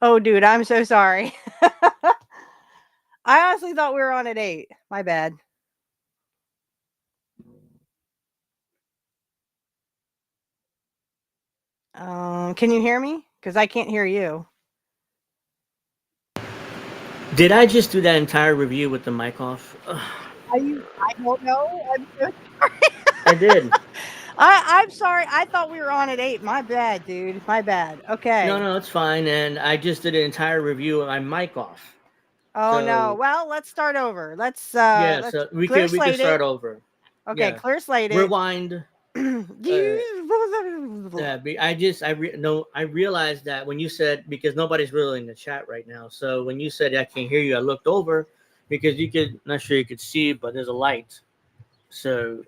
Oh, dude, I'm so sorry. I honestly thought we were on at 8. My bad. Can you hear me? Because I can't hear you. Did I just do that entire review with the mic off? Ugh, I don't know. I'm so sorry. I did. I'm sorry. I thought we were on at 8. My bad, dude. My bad. No, Okay. no, it's fine. And I just did an entire review with my mic off. Oh no. So Well, let's start over. yeah, Let's so we clear could we could slate start it. over. Okay, Yeah, clear slate it. rewind. No, I realized that when you said, because nobody's really in the chat right now. So when you said I can't hear you, I looked over because you could, not sure you could see, but there's a light. So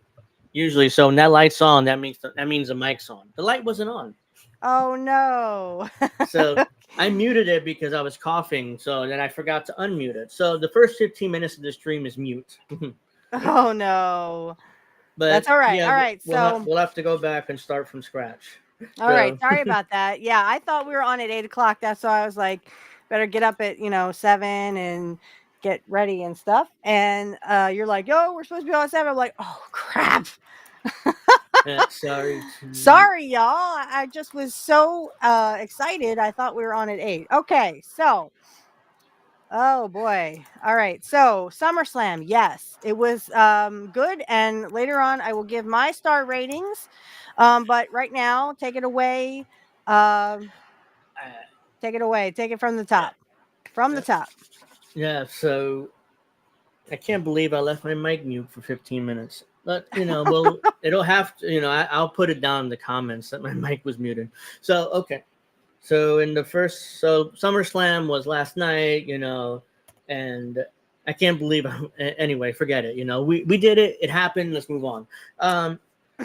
usually, so when that light's on, that means the mic's on. The light wasn't on, Oh no. so I muted it because I was coughing. So then I forgot to unmute it. So the first 15 minutes of the stream is mute. Oh no. That's But all right. yeah, All right. we'll have So, we'll have to go back and start from scratch. all right. So Sorry about that. Yeah, I thought we were on at 8 o'clock. That's why I was like, better get up at 7 and get ready and stuff. And you're like, yo, we're supposed to be on at 7. I'm like, oh crap. sorry to. Sorry, y'all. I just was so excited. I thought we were on at 8. Okay, so oh boy. All right. So SummerSlam, yes, it was good. And later on, I will give my star ratings. But right now, take it away. Um, Uh, take it away. Take it from the top. From the yeah, top. yeah. So I can't believe I left my mic mute for 15 minutes. But well, it'll have to. I'll put it down in the comments that my mic was muted. So okay. So SummerSlam was last night. And I can't believe. Anyway, forget it. We did it. It happened. Let's move on.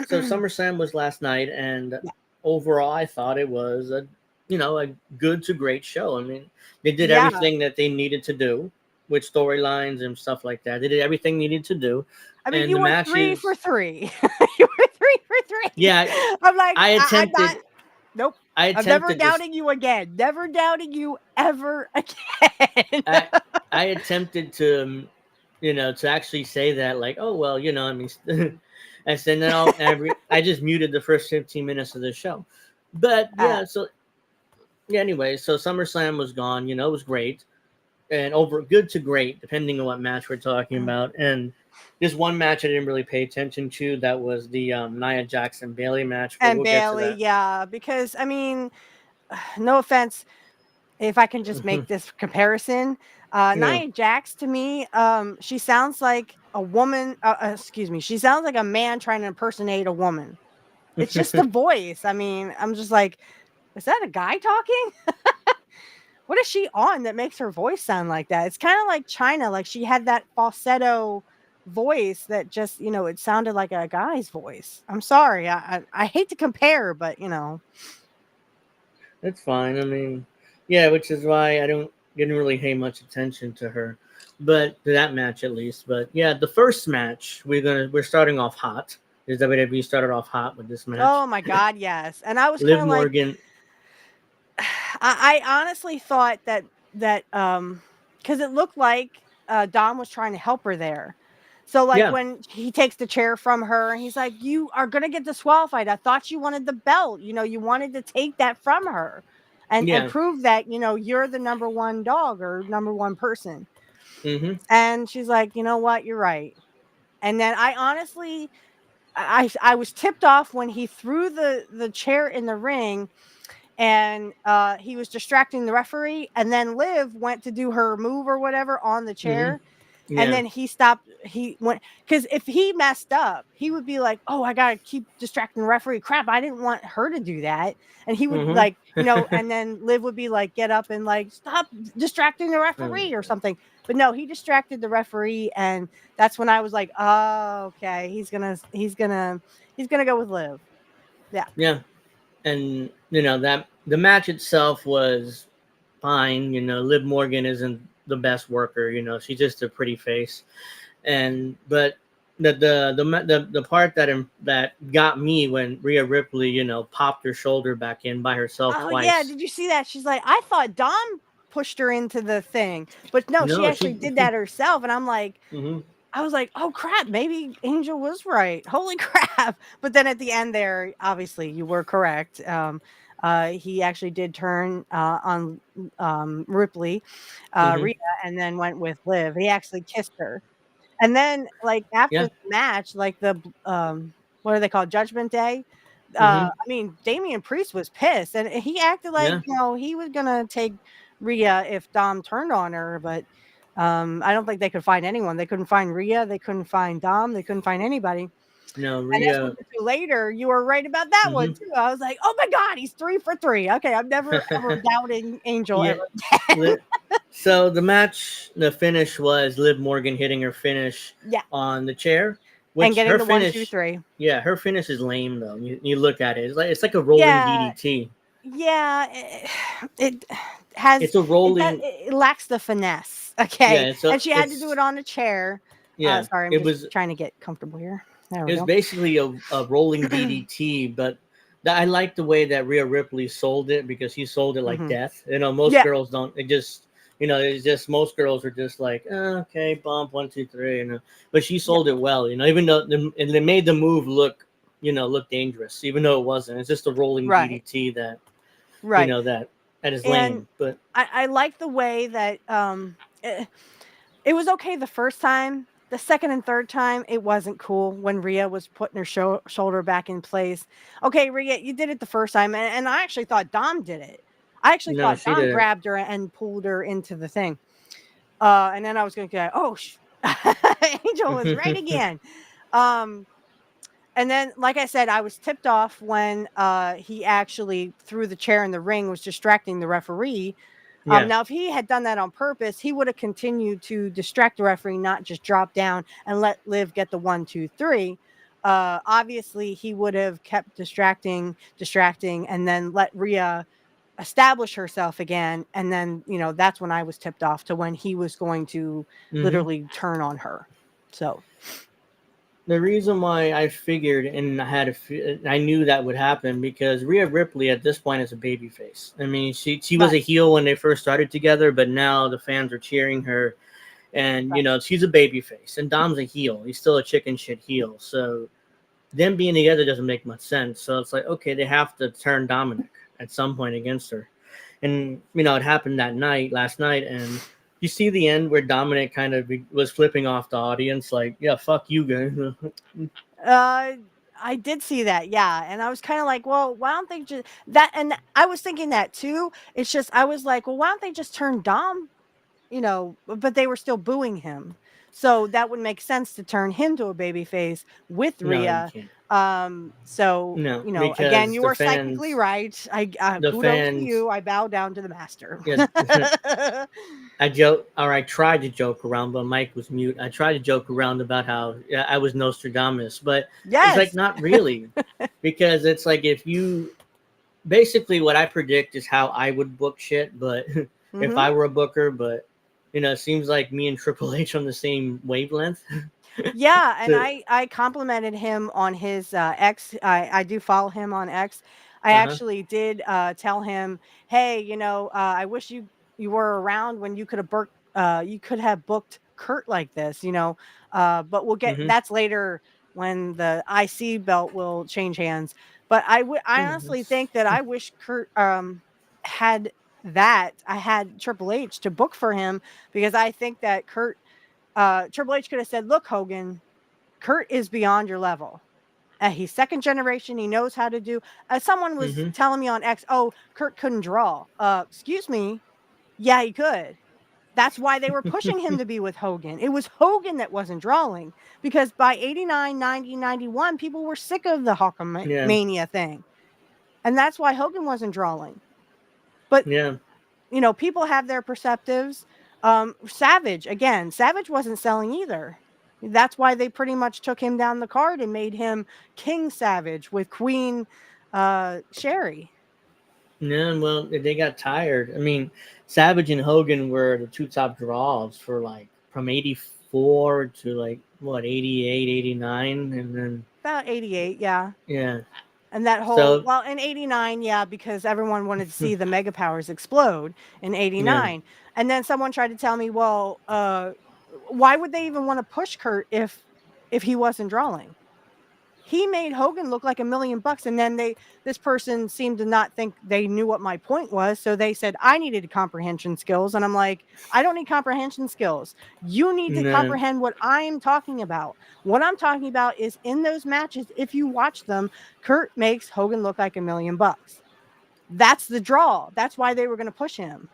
So SummerSlam was last night, and Yeah. overall, I thought it was a good to great show. I mean, they did Yeah. everything that they needed to do with storylines and stuff like that. They did everything needed to do, I mean, and you the were 3 for matches. 3. You were 3 for 3. Yeah, I'm like, I I'm not. attempted. Nope. I I'm never attempted this. doubting you again. Never doubting you ever again. I I attempted to, to actually say that, like, oh well, I mean, I said then I just muted the first 15 minutes of the show, but uh, yeah, so yeah. Anyway, so SummerSlam was gone. It was great and over good to great, depending on what match we're talking about. And this one match I didn't really pay attention to. That was the Nia Jackson Bailey match, but and we'll get to Bailey, that. yeah, because I mean, no offense, if I can just make this comparison, Yeah. Nia Jax to me, she sounds like a woman. Excuse me, she sounds like a man trying to impersonate a woman. It's just the voice. I mean, I'm just like, is that a guy talking? What is she on that makes her voice sound like that? It's kind of like China, like she had that falsetto voice that just, it sounded like a guy's voice. I'm sorry, I hate to compare, but It's fine. I mean, yeah, which is why I didn't really pay much attention to her, but to that match at least. But yeah, the first match we're starting off hot. Is WWE started off hot with this match. oh my god, yes. And I was kind Liv of like, Morgan. I honestly thought that because it looked like Dom was trying to help her there. So like Yeah, when he takes the chair from her, he's like, "You are gonna get disqualified. I thought you wanted the belt. You wanted to take that from her, and yeah. prove that you're the number one dog or number one person." Mm-hmm. And she's like, "You know what? You're right." And then I honestly, I was tipped off when he threw the chair in the ring and he was distracting the referee, and then Liv went to do her move or whatever on the Mm-hmm. chair, and Yeah. then he stopped. He went, because if he messed up, he would be like, oh, I gotta keep distracting the referee. Crap, I didn't want her to do that. And he would like, Mm-hmm. and then Liv would be like, get up and like stop distracting the referee or something. But no, he distracted the referee, and that's when I was like, oh, okay, he's gonna go with Liv. Yeah. Yeah, and that the match itself was fine. Liv Morgan isn't the best worker. She's just a pretty face, but the part that got me when Rhea Ripley, popped her shoulder back in by herself Oh yeah, twice. did you see that? She's like, I thought Dom pushed her into the thing, but no, she No, actually she. did that herself. And I'm like, Hmm. I was like, oh crap, maybe Angel was right. Holy crap! But then at the end there, obviously you were correct. He actually did turn on Ripley, Hmm. Rhea, and then went with Liv. He actually kissed her. And then, like, after Yeah. the match, like, what are they called? Judgment Day? Hmm. I mean, Damian Priest was pissed, and he acted like, Yeah. he was gonna take Rhea if Dom turned on her, but, I don't think they could find anyone. They couldn't find Rhea, they couldn't find Dom, they couldn't find anybody. No, And as we'll Rhea. get to later, you were right about that one Hmm. too. I was like, "Oh my god, he's 3 for 3." Okay, I'm never ever doubting Angel Yeah. ever again. Li- So the finish was Liv Morgan hitting her finish Yeah, on the chair, and which getting her the 1, 2, finish, 3. yeah, her finish is lame though. You look at it, it's like a rolling Yeah. DDT. Yeah, it has It's a that rolling, it lacks the finesse, yeah. okay, and she had to do It's it on a chair. yeah. Sorry, I'm It just was trying to get comfortable here. There it we was go. basically a rolling DDT, but I like the way that Rhea Ripley sold it because she sold it like Mhm. death. Most Yeah, girls don't. It's just most girls are just like, okay, bump 1, 2, 3, but she yeah, sold it well. Even though and they made the move look dangerous, even though it wasn't. It's just a rolling right, DDT that right, that is and lame. But I like the way that, it was okay the first time. The second and third time, it wasn't cool when Rhea was putting her shoulder back in place. Okay, Rhea, you did it the first time, and I actually thought Dom did it. I actually no, thought she Dom didn't. grabbed her and pulled her into the thing. And then I was going to go, oh, Angel was right again. Um, and then, like I said, I was tipped off when he actually threw the chair in the ring, was distracting the referee. Yeah. Now, if he had done that on purpose, he would have continued to distract the referee, not just drop down and let Liv get the 1, 2, 3. Obviously, he would have kept distracting, and then let Rhea establish herself again. And then, that's when I was tipped off to when he was going to Hmm. literally turn on her. So, The reason why I figured and I knew that would happen because Rhea Ripley at this point is a babyface. I mean, she was right, a heel when they first started together, but now the fans are cheering her, and right. she's a babyface, and Dom's a heel. He's still a chicken shit heel. So them being together doesn't make much sense. So it's like, okay, they have to turn Dominic at some point against her, and it happened last night, and you see the end where Dominic kind of was flipping off the audience, like, yeah, fuck you guys. Uh, I did see that, yeah, and I was kinda like, "Well, why don't they just" that, and I was thinking that too. It's just I was like, "Well, why don't they just turn Dom?" But they were still booing him. So that would make sense to turn him to a babyface with No, you Rhea. can't. No, Again, because you are psychically right. the Kudos to fans, you. I bow down to the master. yeah, I joke, or I tried to joke around, but Mike was mute. I tried to joke around about how, yeah, I was Nostradamus, but it's like Yes. not really, because it's like if you basically what I predict is how I would book shit, but if Mhm. I were a booker, but it seems like me and Triple H on the same wavelength. Yeah, and So, I complimented him on his X. I do follow him on X. I uh huh. actually did tell him, "Hey, I wish you were around when you could have booked Kurt like this, but we'll get Mm-hmm. that's later when the IC belt will change hands. But I honestly think that I wish Kurt had that. I had Triple H to book for him because I think that Triple H could have said, "Look, Hogan, Kurt is beyond your level. He's second generation. He knows how to do." Someone was Mm-hmm. telling me on X, "Oh, Kurt couldn't draw." Excuse me. Yeah, he could. That's why they were pushing him to be with Hogan. It was Hogan that wasn't drawing because by 89, 90, 91, people were sick of the Yeah. Hulkamania thing. And that's why Hogan wasn't drawing. But Yeah. people have their perceptives. Savage, again, Savage wasn't selling either. That's why they pretty much took him down the card and made him King Savage with Queen Sherry. Yeah, well, they got tired. I mean, Savage and Hogan were the two top draws for like from 84 to like what 88, 89, and then About 88, yeah. yeah. And that whole So well, in 89, yeah, because everyone wanted to see the mega powers explode in yeah, 89. And then someone tried to tell me, well, why would they even want to push Kurt if he wasn't drawing? He made Hogan look like $1,000,000, and then this person seemed to not think they knew what my point was, so they said I needed comprehension skills, and I'm like, I don't need comprehension skills. You need to no, comprehend what I'm talking about. What I'm talking about is in those matches, if you watch them, Kurt makes Hogan look like $1,000,000. That's the draw. That's why they were going to push him.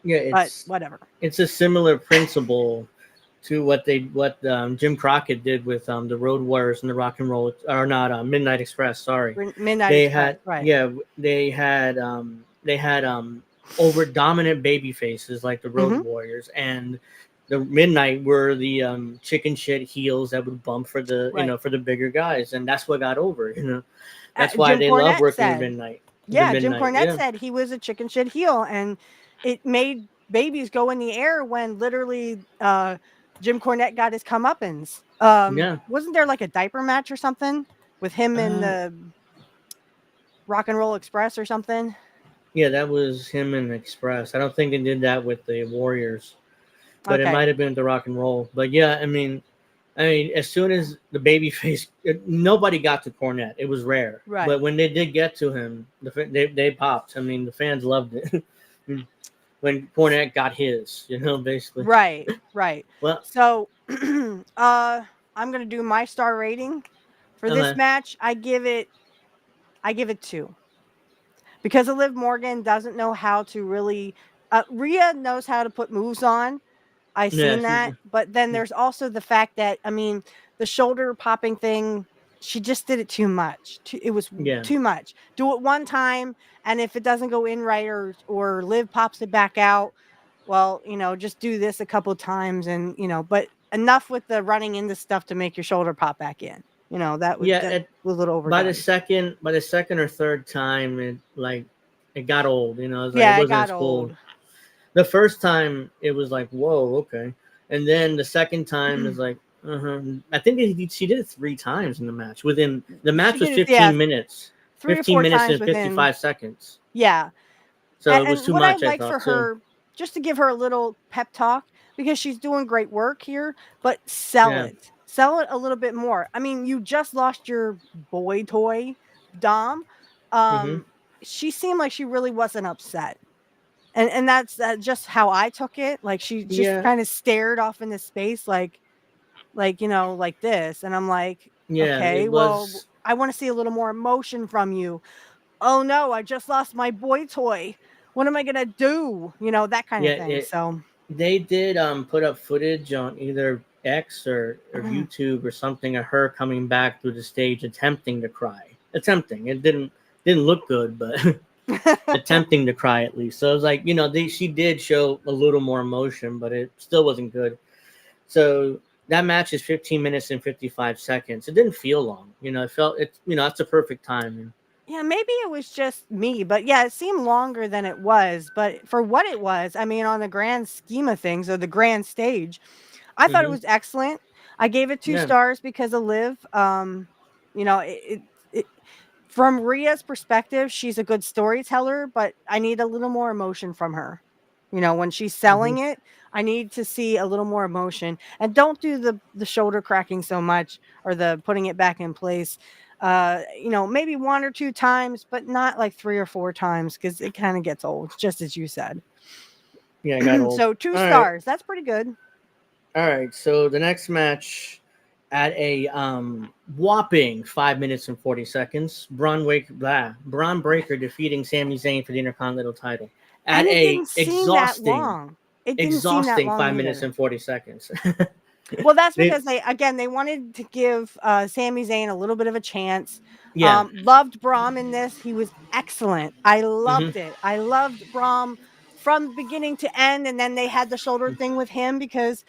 yeah, But whatever. it's a similar principle to what Jim Crockett did with the Road Warriors and the Rock and Roll or not Midnight Express. Sorry, Midnight they Express, had right? yeah they had over dominant baby faces like the Road Hmm. Warriors, and the Midnight were the chicken shit heels that would bump for the Right. for the bigger guys, and that's what got over. That's why Jim they love Cornette working with said. Midnight. The Yeah, Jim Midnight, Cornette yeah, said he was a chicken shit heel, and it made babies go in the air when literally Jim Cornette got his comeuppance. yeah. Wasn't there like a diaper match or something with him in Uh, the Rock and Roll Express or something? yeah, that was him in Express. I don't think they did that with the Warriors, but it Okay, might have been the Rock and Roll. But yeah, I mean, as soon as the baby face, nobody got to Cornette. It was rare, but right, when they did get to him, they popped. I mean, the fans loved it when Cornette got his. Basically. right, right. Well, So, I'm gonna do my star rating for this okay, match. I give it 2. Because Liv Morgan doesn't know how to really Rhea knows how to put moves on. I yeah, seen that, but then there's also the fact that I mean, the shoulder popping thing, she just did it too much. It was yeah, too much. Do it one time, and if it doesn't go in right or Liv pops it back out, well, just do this a couple times, and but enough with the running into stuff to make your shoulder pop back in. yeah. That was a little By the overdone. second or third time, it got old. It Yeah, it wasn't got as cool. old. The first time it was like, whoa, okay, and then the second time is like, uh-huh. I think she did it 3 times in the match. Within the She match was did it, yeah, 15 minutes, 3 or 4 times and within. 55 seconds. Yeah. So And it was too what I much, I like for thought too. her, just to give her a little pep talk, because she's doing great work here, but sell Yeah. it. Sell it a little bit more. I mean, you just lost your boy toy, Dom. Mm-hmm. Um, she seemed like she really wasn't upset. And that's just how I took it. Like she just Yeah. kind of stared off into space like this. And I'm like, Yeah. okay, It well, was. I want to see a little more emotion from you. Oh no, I just lost my boy toy. What am I gonna do? That kind of Yeah. thing. So They did put up footage on either X or YouTube or something of her coming back through the stage attempting to cry. Attempting. It didn't look good, but attempting to cry at least. So it was like, she did show a little more emotion, but it still wasn't good. So that match is 15 minutes and 55 seconds. It didn't feel long. It felt that's the perfect time. yeah, maybe it was just me, but yeah, it seemed longer than it was. But for what it was, I mean, on the grand scheme of things or the grand stage, I thought it Mm-hmm. was excellent. I gave it two Yeah. stars because of Liv. It from Rhea's perspective, she's a good storyteller, but I need a little more emotion from her. When she's Mm-hmm. selling it, I need to see a little more emotion. And don't do the shoulder cracking so much or the putting it back in place. Maybe 1 or 2 times, but not like 3 or 4 times because it kind of gets old, just as you said. Yeah, I got old. So two All right. stars. That's pretty good. All right, so the next match at a whopping 5 minutes and 40 seconds, Braun Breaker defeating Sami Zayn for the Intercontinental title at And it a didn't seem that long. It didn't seem that exhausting long 5 minutes either. and 40 seconds. Well, that's they, because they wanted to give Sami Zayn a little bit of a chance. yeah, Loved Braum in this. He was excellent. I hmm loved it. I loved Braum from beginning to end. And then they had the shoulder thing with him because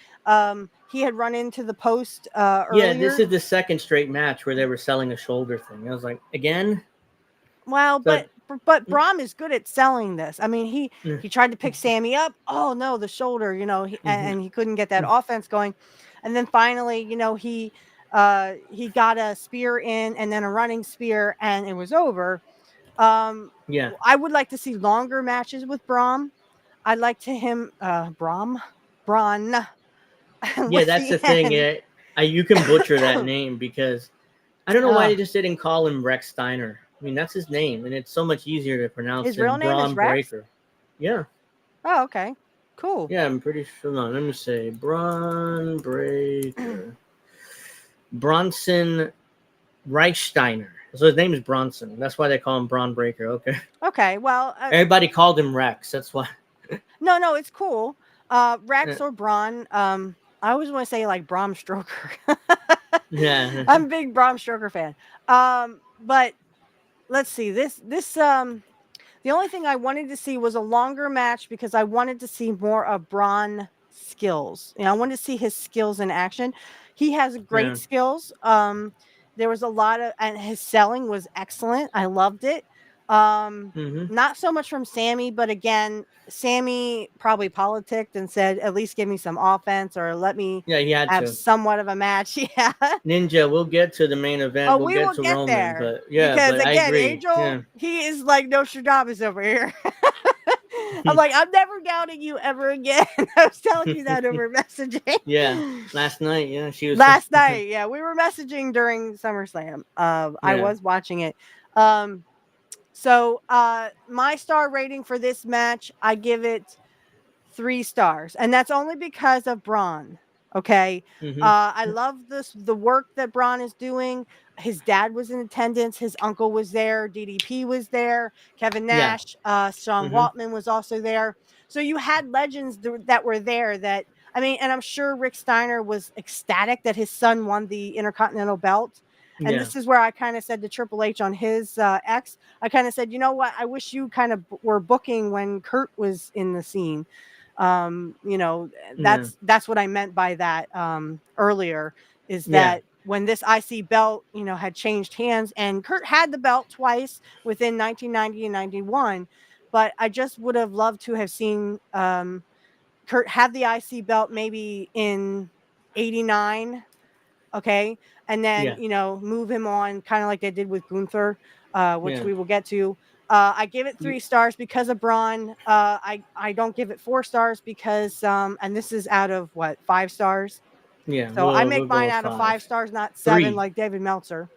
he had run into the post yeah. This earlier. is the second straight match where they were selling a shoulder thing. I was like, again, Well, so but but Braun is good at selling this. I mean, Mm, he tried to pick Sammy up. Oh no, the shoulder, mhm, and he couldn't get that mm, offense going. And then finally, he got a spear in and then a running spear, and it was over. yeah, I would like to see longer matches with Braun. I'd like to him Braun yeah. with That's the the thing. end. You can butcher that name because I don't know why uh, they just didn't call him Rex Steiner. I mean, that's his name, and it's so much easier to pronounce his real than name is Braun Rex. Breaker. Yeah, Oh, okay, cool. yeah. I'm pretty sure. No, let me say Braun Breaker. Bronson Reichsteiner. So his name is Bronson. That's why they call him Braun Breaker. Okay. Okay, well, Everybody called him Rex. That's why. no, it's cool. Uh, Rex or Braun. I always want to say like Bram Stoker. yeah. I'm a big Bram Stoker fan. But let's see. The only thing I wanted to see was a longer match because I wanted to see more of Braun skills. I wanted to see his skills in action. He has Yeah. great skills. There was a lot of, and his selling was excellent. I loved it. Um, Hmm. Not so much from Sammy, but again, Sammy probably politicked and said, "At least give me some offense or let me Yeah, he had have to. somewhat of a match." Yeah. Ninja, we'll get to the main event. Oh, We'll we get will to get Roman, there but yeah, because but I again, agree. Angel, Yeah. he is like Nostradamus over here. I'm like, I'm never doubting you ever again. I was telling you that over Yeah. messaging Last night, yeah, she was. last night. Yeah, we were messaging during SummerSlam. I Yeah. was watching it. Um, my star rating for this match, I give it 3 stars, and that's only because of Braun. Okay. Hmm. I love the work that Braun is doing. His dad was in attendance, his uncle was there, DDP was there, Kevin Yeah. Nash, Sean Hmm. Waltman was also there. So you had legends that were there that, I mean, and I'm sure Rick Steiner was ecstatic that his son won the Intercontinental belt. And Yeah. this is where I kind of said to Triple H on his X, I kind of said, you know what? I wish you kind of were booking when Kurt was in the scene. You know, Yeah. that's what I meant by that earlier, is Yeah. that when this IC belt, had changed hands, and Kurt had the belt twice within 1990 and 91, but I just would have loved to have seen Kurt have the IC belt maybe in 89. Okay. And then, Yeah. move him on kind of like they did with Gunther, which Yeah. we will get to. I give it Y- 3 stars because of Braun. I don't give it 4 stars because, and this is out of what, 5 stars. Yeah. So I We'll make go mine with out of 5 five. stars, not 7 Three. like David Meltzer.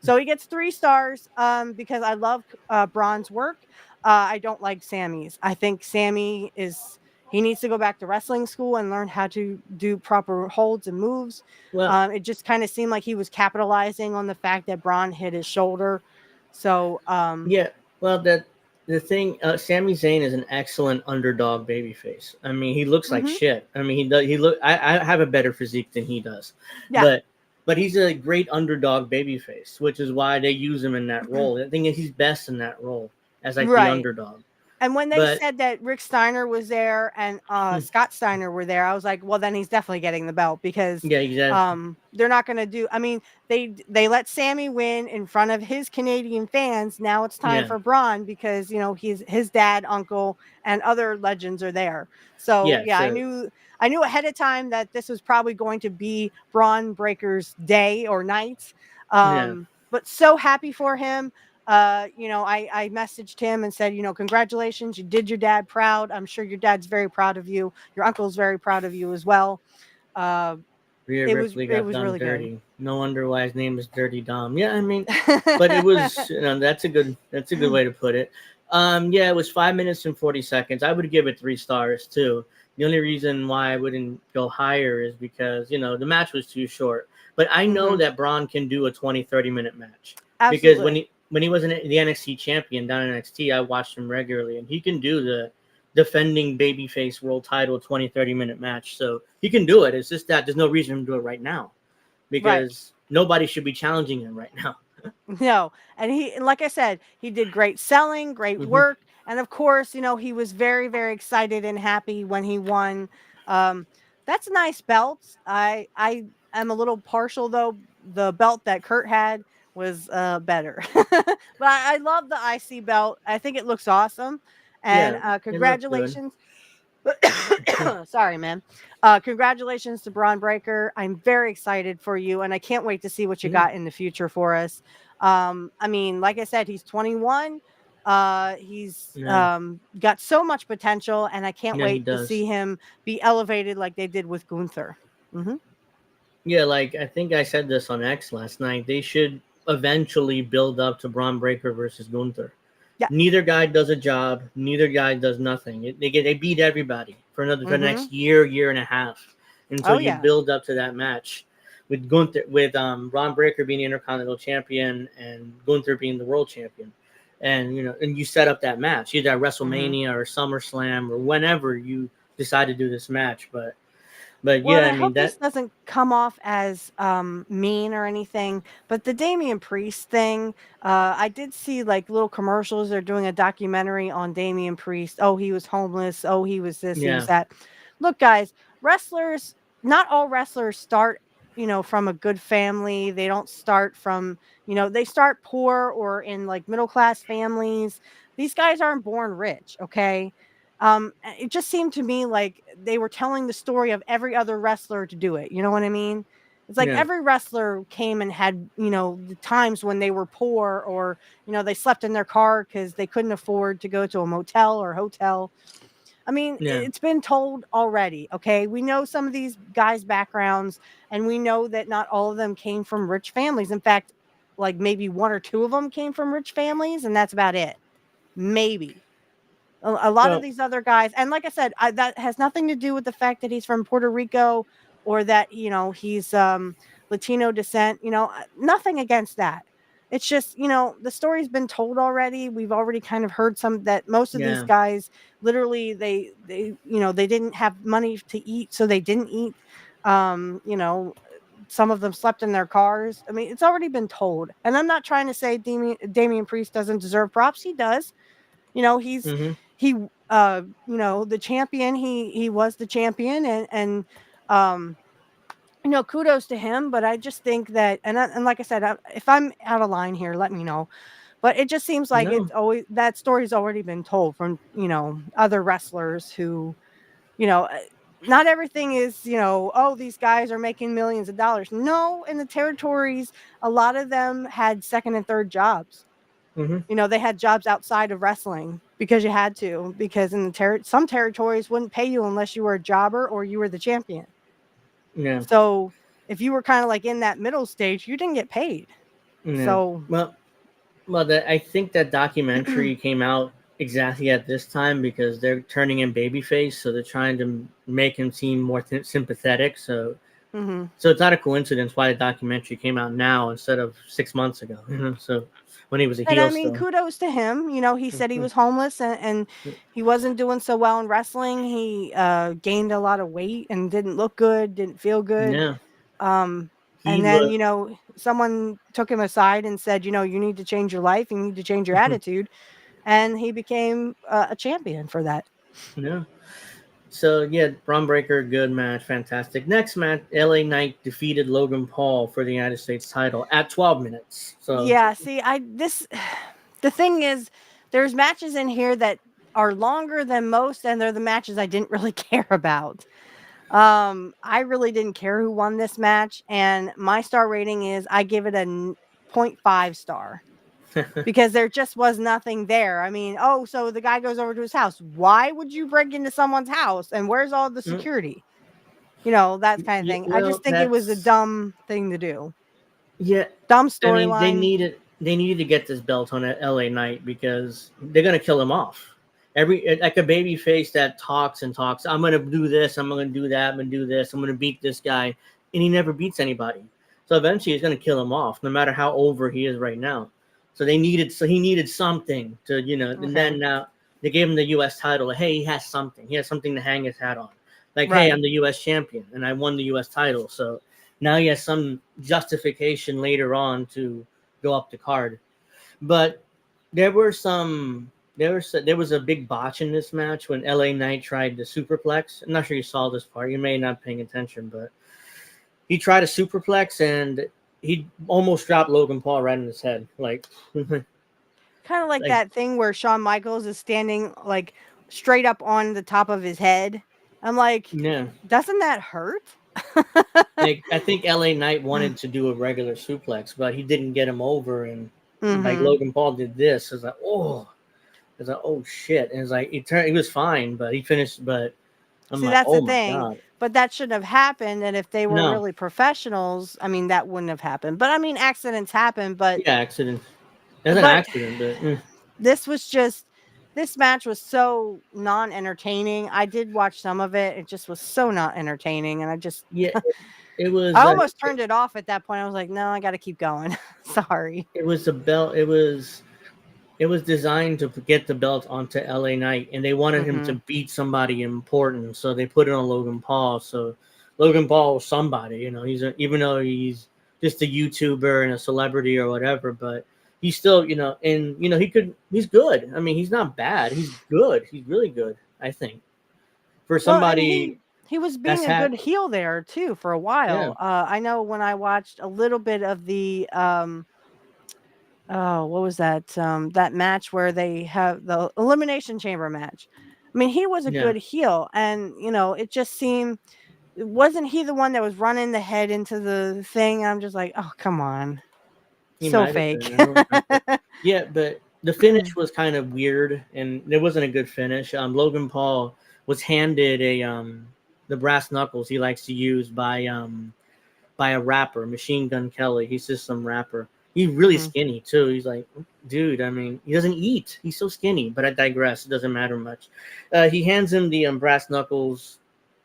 So he gets 3 stars because I love Braun's work. I don't like Sammy's. I think Sammy he needs to go back to wrestling school and learn how to do proper holds and moves. Well, It just kind of seemed like he was capitalizing on the fact that Braun hit his shoulder. So, yeah. Well, the thing, Sami Zayn is an excellent underdog babyface. I mean, he looks like mhm, shit. I mean, he does. He look. I have a better physique than he does, yeah, but he's a great underdog babyface, which is why they use him in that role. I think he's best in that role as like the right. underdog. And when they But said that Rick Steiner was there and Scott Steiner were there, I was like, well, then he's definitely getting the belt because yeah, exactly. they're not going to do. I mean, they let Sammy win in front of his Canadian fans. Now it's time Yeah, for Braun because his dad, uncle, and other legends are there. So yeah. yeah, So I knew ahead of time that this was probably going to be Braun Breaker's day or night. yeah, But so happy for him. I messaged him and said, congratulations, you did your dad proud. I'm sure your dad's very proud of you. Your uncle's very proud of you as well. Uh, Rhea it was Ripley it got was done really good. dirty. No wonder why his name is Dirty Dom. Yeah, I mean, but it was that's a good way to put it. Yeah, it was 5 minutes and 40 seconds. I would give it 3 stars too. The only reason why I wouldn't go higher is because the match was too short. But I know Hmm. that Braun can do a 20-30 minute match because Absolutely. when he was the NXT champion down in NXT, I watched him regularly, and he can do the defending babyface world title 20-30 minute match. So he can do it. It's just that there's no reason to do it right now Right. because nobody should be challenging him right now. No. And like I said, he did great selling, great Hmm. work. And of course, he was very, very excited and happy when he won. Um, that's a nice belt. I am a little partial though. The belt that Kurt had was better. But I love the IC belt. I think it looks awesome. And Yeah, it looked good. congratulations. Sorry, man. Congratulations to Braun Breaker. I'm very excited for you, and I can't wait to see what you Yeah, got in the future for us. I mean, like I said, he's 21. He's yeah, got so much potential, and I can't yeah, he wait to does. see him be elevated like they did with Gunther. Hmm. Yeah, like I think I said this on X last night. They should eventually build up to Braun Breaker versus Gunther. Yeah. Neither guy does a job. Neither guy does nothing. They beat everybody for the Hmm. next year and a half until Oh you yeah. build up to that match with Gunther with Braun Breaker being the Intercontinental Champion and Gunther being the World Champion. And and you set up that match either at Hmm. WrestleMania or SummerSlam or whenever you decide to do this match. But Well, yeah, and I I mean hope this that. doesn't come off as mean or anything, but the Damian Priest thing, I did see like little commercials. They're doing a documentary on Damian Priest. Oh, he was homeless. Oh, he was this, he was Yeah, that. Look, guys, wrestlers, not all wrestlers start, from a good family. They don't start from, they start poor or in like middle class families. These guys aren't born rich, okay? It just seemed to me like they were telling the story of every other wrestler to do it. You know what I mean? It's like yeah, every wrestler came and had, the times when they were poor or, they slept in their car because they couldn't afford to go to a motel or hotel. I mean, yeah. it's been told already. Okay. We know some of these guys' backgrounds, and we know that not all of them came from rich families. In fact, like maybe one or two of them came from rich families, and that's about it. Maybe. A lot of Well, these other guys, and like I said, that has nothing to do with the fact that he's from Puerto Rico or that he's Latino descent. Nothing against that. It's just the story's been told already. We've already kind of heard some that most of these yeah, guys literally they didn't have money to eat, so they didn't eat. Some of them slept in their cars. I mean, it's already been told, and I'm not trying to say Damian Priest doesn't deserve props. He does. He's mm-hmm, he the champion. He was the champion, and um kudos to him. But I just think that, and like I said, if I'm out of line here, let me know. But it just seems like no, it's always that story's already been told from other wrestlers who you know uh, not everything is oh, these guys are making millions of dollars. No, in the territories, a lot of them had second and third jobs. mm-hmm, They had jobs outside of wrestling because you had to, because in the some territories wouldn't pay you unless you were a jobber or you were the champion. yeah, So if you were kind of like in that middle stage, you didn't get paid. yeah. So Well, I think that documentary came out exactly at this time because they're turning him babyface, so they're trying to make him seem more sympathetic. mhm. So it's not a coincidence why the documentary came out now instead of 6 months ago. So when he was a And heel I mean, still. kudos to him. He said he Mhm. was homeless, and he wasn't doing so well in wrestling. He gained a lot of weight and didn't look good, didn't feel good. Yeah, Um, he and then, looked. someone took him aside and said, you need to change your life, you need to change your attitude. And he became a champion for that. Yeah. So yeah, Braun Breaker, good match, fantastic. Next match, LA Knight defeated Logan Paul for the United States title at 12 minutes. So Yeah, see, the thing is, there's matches in here that are longer than most, and they're the matches I didn't really care about. I really didn't care who won this match, and my star rating is I give it a 0.5 star because there just was nothing there. I mean, oh, so the guy goes over to his house. Why would you break into someone's house? And where's all the mm, security? That kind of yeah, thing. I well, just think it was a that's dumb thing to do. yeah. Dumb I mean, storyline. they needed to get this belt on LA Knight because they're gonna kill him off. Like a baby face that talks and talks. I'm gonna do this. I'm gonna do that. I'm gonna do this. I'm gonna beat this guy, and he never beats anybody. So eventually, he's gonna kill him off, no matter how over he is right now. So he needed something to and Okay. then now they gave him the U.S. title. Hey, he has something. He has something to hang his hat on. Like, hey, I'm Right. the U.S. champion and I won the U.S. title. So now he has some justification later on to go up the card. But there were some there was a big botch in this match when LA Knight tried the superplex. I'm not sure you saw this part. You may not paying attention, but he tried a superplex and he almost dropped Logan Paul right in his head. Like, Kind of like like that thing where Shawn Michaels is standing like straight up on the top of his head. I'm like, yeah. doesn't that hurt? Like I think LA Knight wanted to do a regular suplex, but he didn't get him over, and like Mm-hmm. Logan Paul did this. It's like, oh, it's like, oh shit, and it's like he was fine, but he finished. But I'm See, like, that's oh the my thing. god, But that shouldn't have happened. And if they were no, really professionals, I mean, that wouldn't have happened. But I mean, accidents happen. yeah, accident. That's an But accident, but this was just this match was so non-entertaining. I did watch some of it. It just was so not entertaining, and I just yeah, it I was. almost turned it off at that point. I was like, no, I got to keep going. Sorry. It was the belt. It was designed to get the belt onto LA Knight, and they wanted him to Mm-hmm. beat somebody important, so they put it on Logan Paul. So Logan Paul was somebody, even though he's just a YouTuber and a celebrity or whatever, but he's still, and he's good. I mean, he's not bad. He's good. He's really good, I think, for Well, and somebody he was that's being a had. good heel there too for a Yeah, while. I know when I watched a little bit of the oh, what was that? That match where they have the elimination chamber match. I mean, he was a yeah, good heel, and it just seemed wasn't he the one that was running the head into the thing? I'm just like, oh, come on, he so might have fake. been. I don't remember. Yeah, but the finish was kind of weird, and it wasn't a good finish. Logan Paul was handed the brass knuckles he likes to use by a rapper, Machine Gun Kelly. He's just some rapper. He's really Mhm. skinny too. He's like, dude. I mean, he doesn't eat. He's so skinny. But I digress. It doesn't matter much. He hands him the brass knuckles.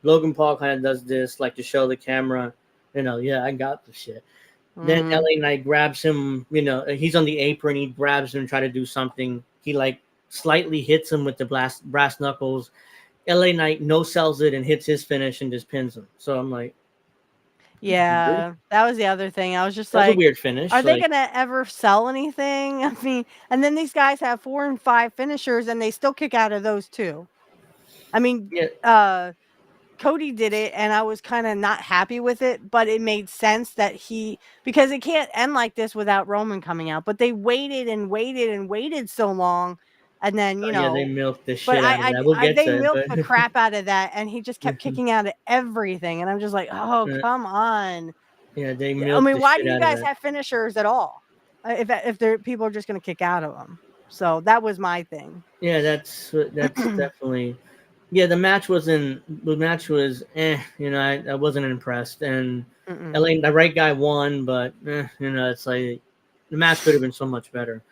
Logan Paul kind of does this, like to show the camera, yeah, I got the shit. Then Mhm. LA Knight grabs him, he's on the apron, he grabs him, try to do something. He like slightly hits him with the brass knuckles. LA Knight no sells it and hits his finish and just pins him. So I'm like, that's weird. Yeah, that was the other thing. I was just That was a like, weird are finish. they Like, gonna ever sell anything? I mean, and then these guys have 4 and 5 finishers, and they still kick out of those too. I mean, yeah, Cody did it, and I was kind of not happy with it, but it made sense that because it can't end like this without Roman coming out. But they waited and waited and waited so long, and then oh, yeah, they milked the but shit out of that. We'll get they to it, milked but the crap out of that, and he just kept kicking out of everything, and I'm just like, oh, come on. yeah, they I milked mean, the why do shit you out of guys that. have finishers at all? If they're people are just gonna kick out of them. So that was my thing. Yeah, that's definitely. Yeah, the match was I wasn't impressed, and Mm-mm. LA the right guy won, but it's like the match could have been so much better.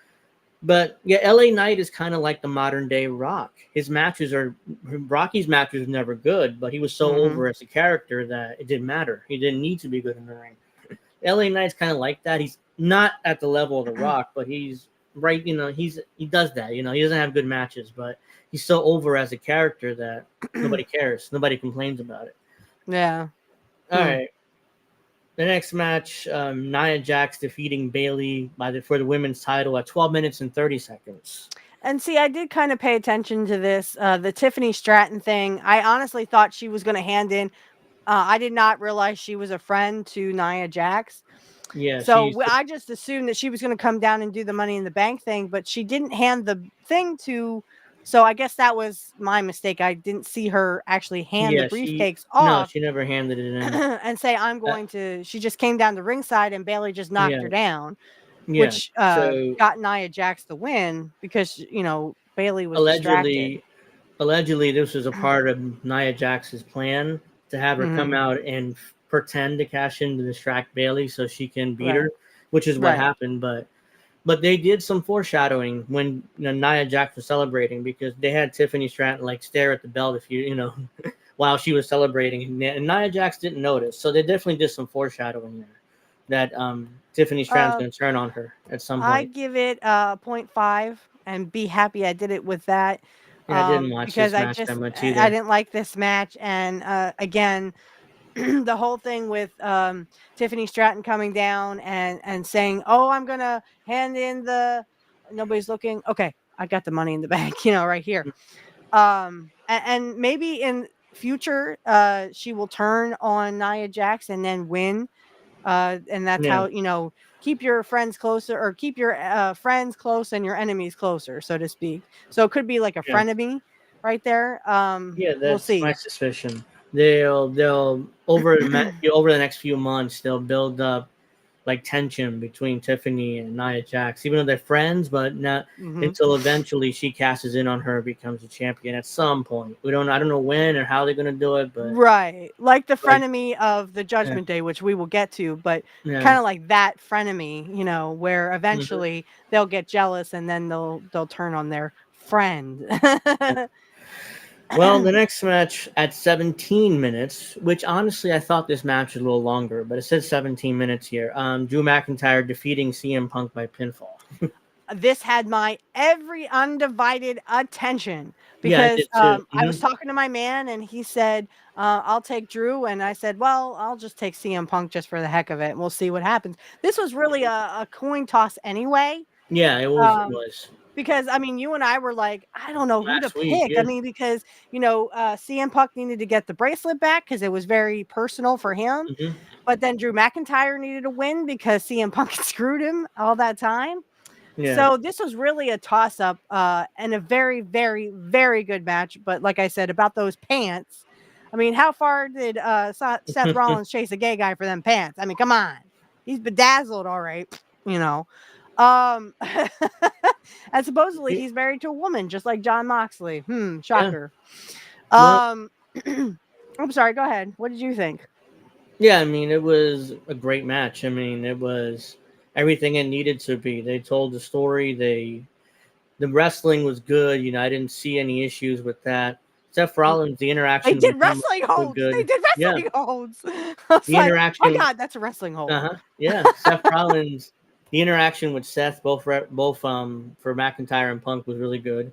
But yeah, LA Knight is kind of like the modern day Rock. Rocky's matches were never good, but he was so Mm-hmm. over as a character that it didn't matter. He didn't need to be good in the ring. LA Knight's kind of like that. He's not at the level of the Rock, but he's right. He does that. He doesn't have good matches, but he's so over as a character that nobody cares. Nobody complains about it. Yeah. All right. The next match, Nia Jax defeating Bailey for the women's title at 12 minutes and 30 seconds. And see, I did kind of pay attention to this, the Tiffany Stratton thing. I honestly thought she was going to hand in. I did not realize she was a friend to Nia Jax. Yeah, she So used to. I just assumed that she was going to come down and do the Money in the Bank thing, but she didn't hand the thing to. So I guess that was my mistake. I didn't see her actually hand the Yeah, briefcase no, off she never handed it in. and say, I'm Uh, going to. She just came down the ringside and Bailey just knocked yeah, her down, yeah. which So got Nia Jax the win because, Bailey was distracted. allegedly, allegedly, this was a part of Nia Jax's plan to have her come Hmm. out and pretend to cash in to distract Bailey so she can beat Right. her, which is what Right. happened. But they did some foreshadowing when Nia Jax was celebrating because they had Tiffany Stratton like stare at the belt if while she was celebrating, and Nia Jax didn't notice. So they definitely did some foreshadowing there that Tiffany Stratton's Uh, going to turn on her at some I point. give it a point 0.5 and be happy I did it with that. Yeah, I didn't watch Because this I match that just much I either. didn't like this match, and again, the whole thing with Tiffany Stratton coming down and saying, "Oh, I'm gonna hand in the nobody's looking." Okay, I got the Money in the Bank, right here. And maybe in future, she will turn on Nia Jax and then win And that's Yeah. how, keep your friends closer, or keep your friends close and your enemies closer, so to speak. So it could be like a Yeah. frenemy right there. Yeah, We'll that's my see. suspicion. They'll over the next few months they'll build up like tension between Tiffany and Nia Jax, even though they're friends, but not Hmm. until eventually she cashes in on her and becomes a champion at some point. I don't know when or how they're gonna do it, but Right. Like the like frenemy of the yeah, Judgment Day, which we will get to, but yeah. kind of like that frenemy, where Hmm. eventually they'll get jealous and then they'll turn on their friend. Well, the next match at 17 minutes, which honestly I thought this match was a little longer, but it says 17 minutes here. Drew McIntyre defeating CM Punk by pinfall. This had my every undivided attention Yeah, I because did too. I was talking to my man and he said, I'll take Drew. And I said, well, I'll just take CM Punk just for the heck of it. And we'll see what happens. This was really a coin toss anyway. Yeah, it was. It Um, was because I mean, you and I were like, I don't know who to last week. pick. I Yeah. mean, because CM Punk needed to get the bracelet back because it was very personal for him. Hmm. But then Drew McIntyre needed to win because CM Punk screwed him all that time. Yeah. So this was really a toss up and a very, very, very good match. But like I said about those pants, I mean, how far did Seth Rollins chase a gay guy for them pants? I mean, come on, he's bedazzled, all right, you know. Um, and supposedly he's married to a woman, just like John Moxley. Yeah. Shocker. Well, Um, I'm sorry. Go ahead. What did you think? yeah. I mean, it was a great match. I mean, it was everything it needed to be. They told the story. The wrestling was good. I didn't see any issues with that. Seth Rollins, the They interaction did with him wrestling was holds. They good. did Yeah, wrestling holds. I was the like, my interaction. God, that's a wrestling hold. Yeah. Seth Rollins, the interaction with Seth, both for McIntyre and Punk was really good.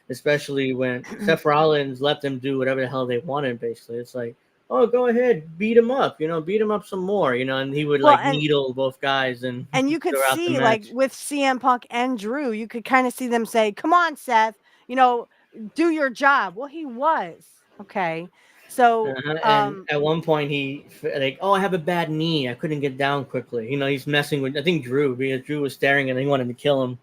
Especially when Seth Rollins let them do whatever the hell they wanted. Basically, it's like, oh, go ahead, beat him up. Beat him up some more. And he would Well, like needle both guys and and you could throughout the see, like, match. with CM Punk and Drew, you could kind of see them say, "Come on, Seth, you know, do your job." Well, he was okay. So, And at one point, like, oh, I have a bad knee. I couldn't get down quickly. He's messing with I think Drew because Drew was staring and he wanted to kill him.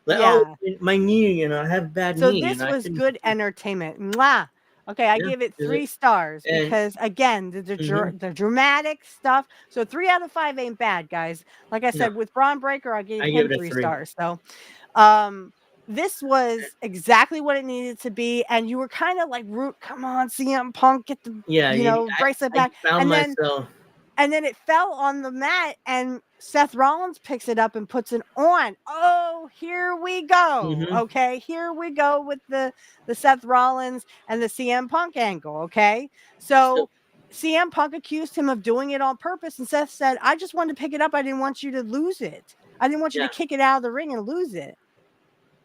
Like, oh, yeah. my knee. I have a bad So knee, this I was couldn't. good entertainment. Mwah. Okay, I Yeah, give it is it? 3 stars And because again, hmm the dramatic stuff. So 3 out of 5 ain't bad, guys. Like I no, said, with Braun Breaker, I gave I give him it a three three. stars. So Um, this was exactly what it needed to be, and you were kind of like, "Root, come on, CM Punk, get the Yeah, bracelet I back," found and then myself. it fell on the mat, and Seth Rollins picks it up and puts it on. Oh, here we go. Hmm. Okay, here we go with the Seth Rollins and the CM Punk angle. Okay, So so. CM Punk accused him of doing it on purpose, and Seth said, "I just wanted to pick it up. I didn't want you to lose it. I didn't want you to yeah, kick it out of the ring and lose it."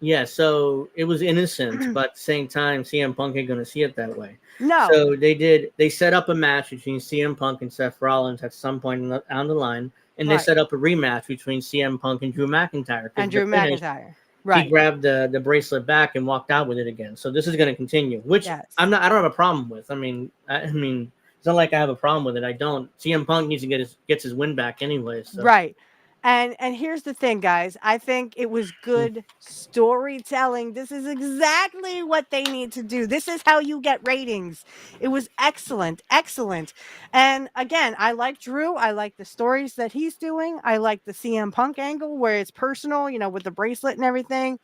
yeah. So it was innocent, but at the same time, CM Punk ain't gonna see it that way. No, So they set up a match between CM Punk and Seth Rollins at some point down the line, and they right. set up a rematch between CM Punk and Drew McIntyre because And the Drew finish McIntyre. he Right. grabbed the bracelet back and walked out with it again. So this is going to continue, which Yes. I don't have a problem with. I mean, it's not like I have a problem with it. I don't. CM Punk needs to gets his win back anyway. So Right. And here's the thing, guys. I think it was good storytelling. This is exactly what they need to do. This is how you get ratings. It was excellent, excellent. And again, I like Drew. I like the stories that he's doing. I like the CM Punk angle where it's personal, with the bracelet and everything.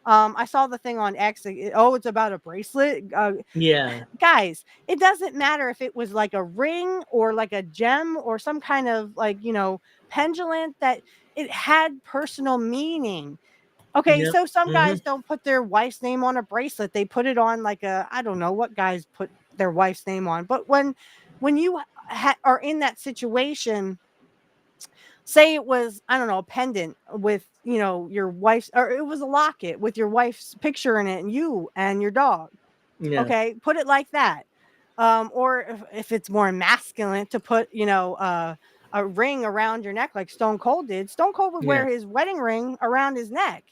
I saw the thing on X. Oh, it's about a bracelet. yeah, Guys, it doesn't matter if it was like a ring or like a gem or some kind of like, pendulum, that it had personal meaning. Okay, yep, so some hmm guys don't put their wife's name on a bracelet. They put it on like I don't know what guys put their wife's name on. But when you are in that situation, say it was, I don't know, a pendant with, your wife's, or it was a locket with your wife's picture in it and you and your dog. yeah, Okay, put it like that. Or if it's more masculine, to put, a ring around your neck like Stone Cold did. Stone Cold would yeah, wear his wedding ring around his neck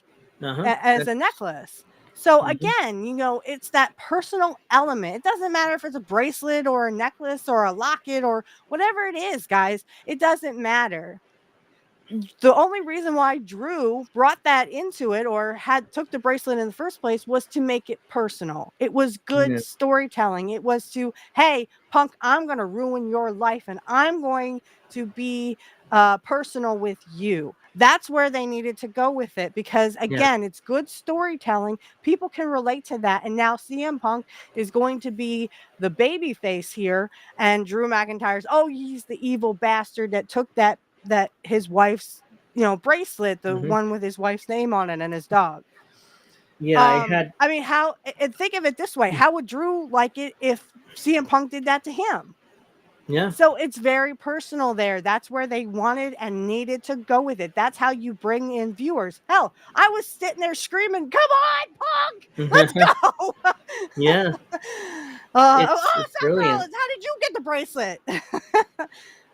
uh huh. as a necklace. So Hmm. again, it's that personal element. It doesn't matter if it's a bracelet or a necklace or a locket or whatever it is, guys. It doesn't matter. The only reason why Drew brought that into it or had took the bracelet in the first place was to make it personal. It was good Yeah. storytelling. It was to, hey, Punk, I'm going to ruin your life and I'm going to be personal with you. That's where they needed to go with it because Yeah. again, it's good storytelling. People can relate to that. And now CM Punk is going to be the baby face here and Drew McIntyre's, oh, he's the evil bastard that took that his wife's bracelet, the Hmm. one with his wife's name on it and his dog. Yeah. I had. I mean, how and think of it this way, how would Drew like it if CM Punk did that to him? Yeah. So it's very personal there. That's where they wanted and needed to go with it. That's how you bring in viewers. Hell, I was sitting there screaming, "Come on, Punk, let's go!" Yeah. Oh, It's Seth brilliant. Rollins, how did you get the bracelet?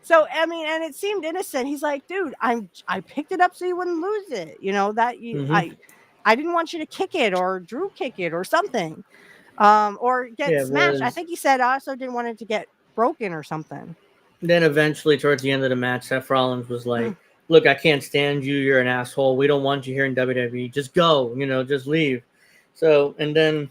So I mean, and it seemed innocent. He's like, dude, I picked it up so you wouldn't lose it. That you Hmm. I didn't want you to kick it or Drew kick it or something. Or get Yeah. It smashed. I was. think he said I also didn't want it to get broken or something. Then eventually, towards the end of the match, Seth Rollins was like, "Look, I can't stand you. You're an asshole. We don't want you here in WWE. Just go. Just leave." So, and then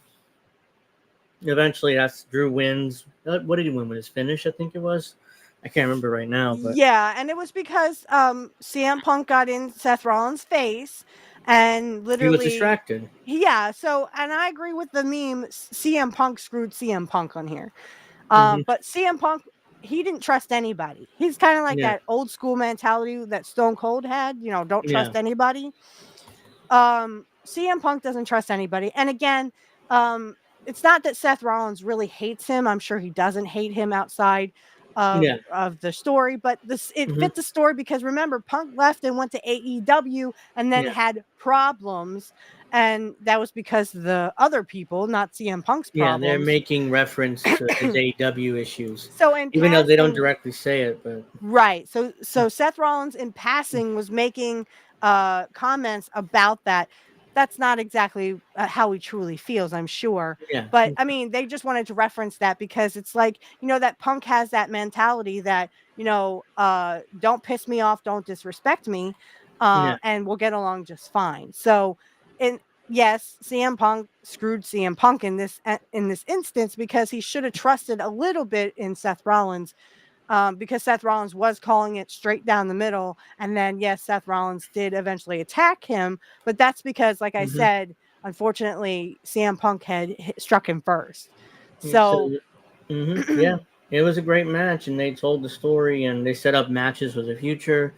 eventually, that's Drew wins. What did he win with his finish? I think it was. I can't remember right now, but Yeah, and it was because CM Punk got in Seth Rollins' face and he was literally distracted. yeah, so and I agree with the meme CM Punk screwed CM Punk on here. Hmm. But CM Punk, he didn't trust anybody. He's kind of like Yeah. that old school mentality that Stone Cold had, don't Yeah. trust anybody. CM Punk doesn't trust anybody. And again, it's not that Seth Rollins really hates him. I'm sure he doesn't hate him outside Yeah. of the story, but this it Hmm. fit the story because remember, Punk left and went to AEW and then Yeah. had problems. And that was because the other people, not CM Punk's Yeah. They're problems. making reference to his AEW issues, So in even though they don't passing, directly say it. But right. So Seth Rollins in passing was making comments about that. That's not exactly how he truly feels, I'm sure. yeah. But I mean, they just wanted to reference that because it's like, that Punk has that mentality that, don't piss me off, don't disrespect me, Yeah. and we'll get along just fine. So, and yes, CM Punk screwed CM Punk in this instance because he should have trusted a little bit in Seth Rollins because Seth Rollins was calling it straight down the middle. And then, yes, Seth Rollins did eventually attack him, but that's because, like I Hmm. said, unfortunately, CM Punk had struck him first. So, So, yeah, it was a great match, and they told the story, and they set up matches for the future.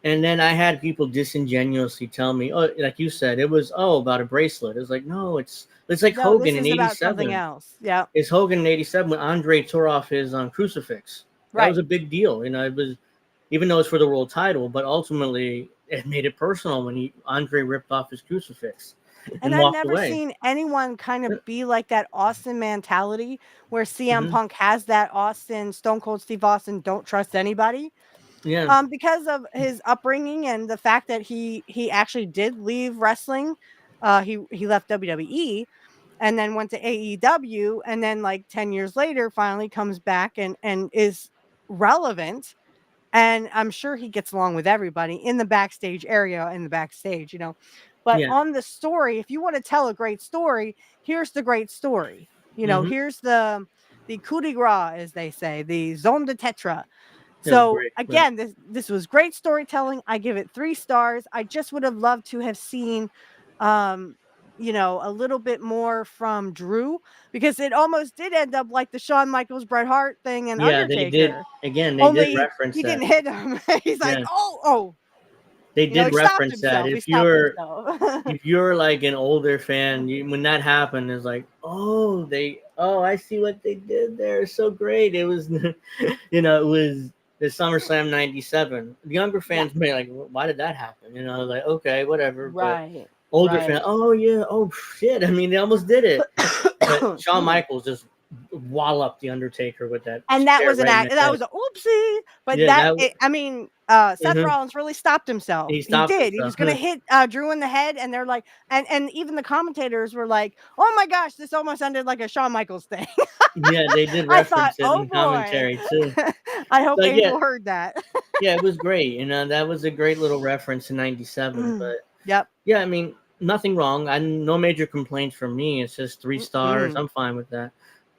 And then I had people disingenuously tell me, "Oh, like you said, it was about a bracelet." It's like, no, it's like no, Hogan this in is about something '87. else. Yeah, It's Hogan in '87 when Andre tore off his crucifix. That was right. a big deal. It was, even though it's for the world title, but ultimately it made it personal when Andre ripped off his crucifix And and I've walked never away. seen anyone kind of be like that Austin mentality where CM Hmm. Punk has that Austin, Stone Cold Steve Austin, don't trust anybody. Yeah. Because of his upbringing and the fact that he actually did leave wrestling. He left WWE and then went to AEW and then like 10 years later finally comes back and is relevant. And I'm sure he gets along with everybody in the backstage area in the backstage. But Yeah. on the story, if you want to tell a great story, here's the great story. Hmm. Here's the coup de grace, as they say, the zone de tetra. It was So great. Right. again, this was great storytelling. I give it 3 stars. I just would have loved to have seen, um, a little bit more from Drew because it almost did end up like the Shawn Michaels Bret Hart thing and Yeah, they did. Undertaker. Again, they did Only reference he that. didn't hit him. He's like, Yeah, oh, they did he stopped reference that. himself. He stopped himself. If you're like an older fan, when that happened, it's like, I see what they did there. It's so great. It was, it was the SummerSlam '97. The younger Yeah, fans may like, why did that happen? Like, okay, whatever. But right, older fans, right. oh yeah, oh shit. I mean, they almost did it. But Shawn Excuse me. Michaels just wallop the Undertaker with that And that chair was an right in act. the That head. was a oopsie. But Yeah, that. I mean, Seth Mhm. Rollins really stopped himself. He He stopped did. He was himself. going to hit Drew in the head, and they're like, and even the commentators were like, "Oh my gosh, this almost ended like a Shawn Michaels thing." Yeah, they did I thought, reference it "Oh in boy." commentary too. I hope But yeah, Angel heard that. yeah, it was great. That was a great little reference in '97. But Yep. yeah, I mean, nothing wrong. No major complaints from me. It's just 3 stars. Mm-mm. I'm fine with that.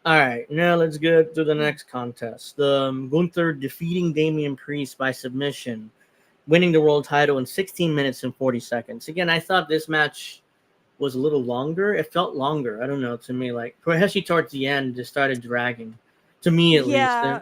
All right, now let's get to the next contest. Gunther defeating Damian Priest by submission, winning the world title in 16 minutes and 40 seconds. Again, I thought this match was a little longer. It felt longer. I don't know. To me, like especially towards the end, it started dragging. To me, at least. Yeah.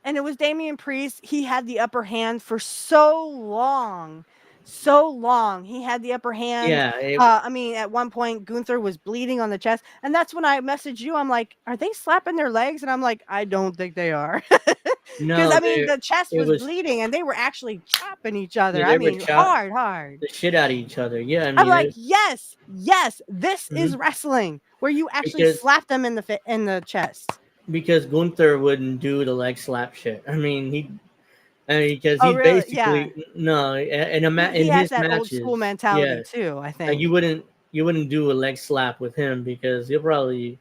And it was Damian Priest. He had the upper hand for so long. So long. He had the upper hand. Yeah. I mean, at one point, Gunther was bleeding on the chest. And that's when I messaged you. I'm like, are they slapping their legs? And I'm like, I don't think they are. Because, No, I mean, the chest it was was. bleeding and they were actually chopping each other. Yeah, I they were mean, chopping hard, hard. the shit out of each other. Yeah, I I'm mean, like, yes, yes, this is mhm. wrestling where you actually because slap them in the chest. because Gunther wouldn't do the leg slap shit. I mean, because Oh, he's really? Yeah. basically no He in has his that old school matches. mentality Yes, too, I like think. you wouldn't do a leg slap with him because he'll probably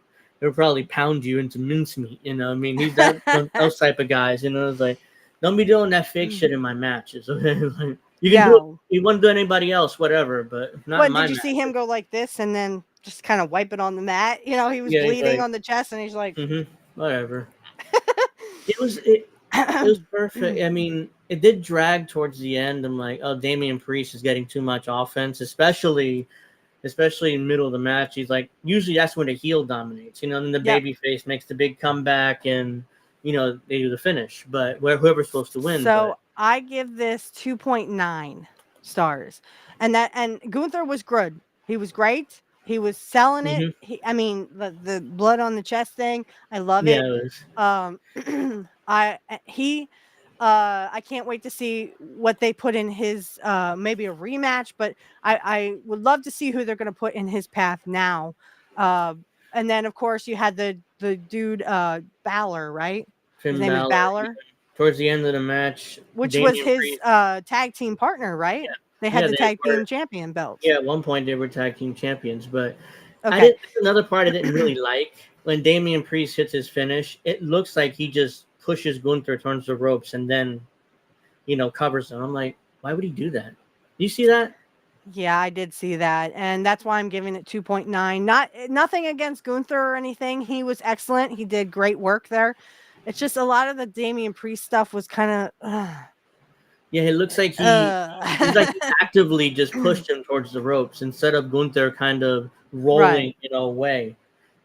pound you into mincemeat. I mean, he's those type of guys. It's like don't be doing that fake shit in my matches. Okay, like, you can do it. No. You want to do anybody else, whatever, but not in What, my did you see him matches. go like this and then just kind of wipe it on the mat? He was Yeah, he's bleeding like, on the chest and he's like, whatever. It was perfect. I mean, it did drag towards the end. I'm like, oh, Damian Priest is getting too much offense, especially in the middle of the match. He's like, usually that's when the heel dominates, then the yep. baby face makes the big comeback and they do the finish. But whoever's supposed to win, So but I give this 2.9 stars. And Gunther was good. He was great. He was selling it. hmm I mean, the blood on the chest thing, I love yeah, it. it was Um, I can't wait to see what they put in his maybe a rematch, but I would love to see who they're going to put in his path now. Uh, and then of course you had the dude Balor, right? His Finn name is Balor. Balor, Towards the end of the match, which was Damian his Priest. tag team partner, right? Yeah, They had yeah, the they tag were. team champion belts. Yeah, at one point they were tag team champions, but I Okay. didn't. Another part I didn't really like when Damian Priest hits his finish. It looks like he just pushes Gunther towards the ropes and then covers him. I'm like, why would he do that? You see that? Yeah, I did see that, and that's why I'm giving it 2.9. Nothing against Gunther or anything. He was excellent. He did great work there. It's just a lot of the Damian Priest stuff was kind of Yeah, it looks like he's like he uh, actively just pushed him towards the ropes instead of Gunther kind of rolling, right. away.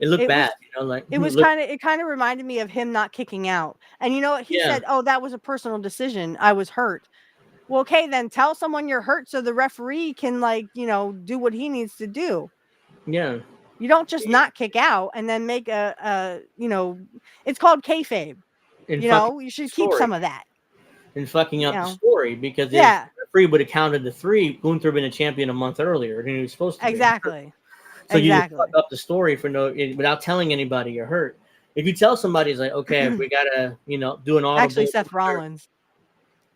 It looked It bad, was like it was look. kind of reminded me of him not kicking out. And you know what? He Yeah, said, "Oh, that was a personal decision. I was hurt." Well, okay, then tell someone you're hurt so the referee can do what he needs to do. yeah. You don't just not kick out and then make it's called kayfabe. In fucking You should keep story. some of that. And fucking You up the know, story because if yeah, the referee would have counted the three, Gunther would been a champion a month earlier than he was supposed to be. exactly, So you just fuck exactly. up the story for without telling anybody you're hurt. If you tell somebody, it's like, okay, if we gotta, do an Actually, audible, Seth Rollins.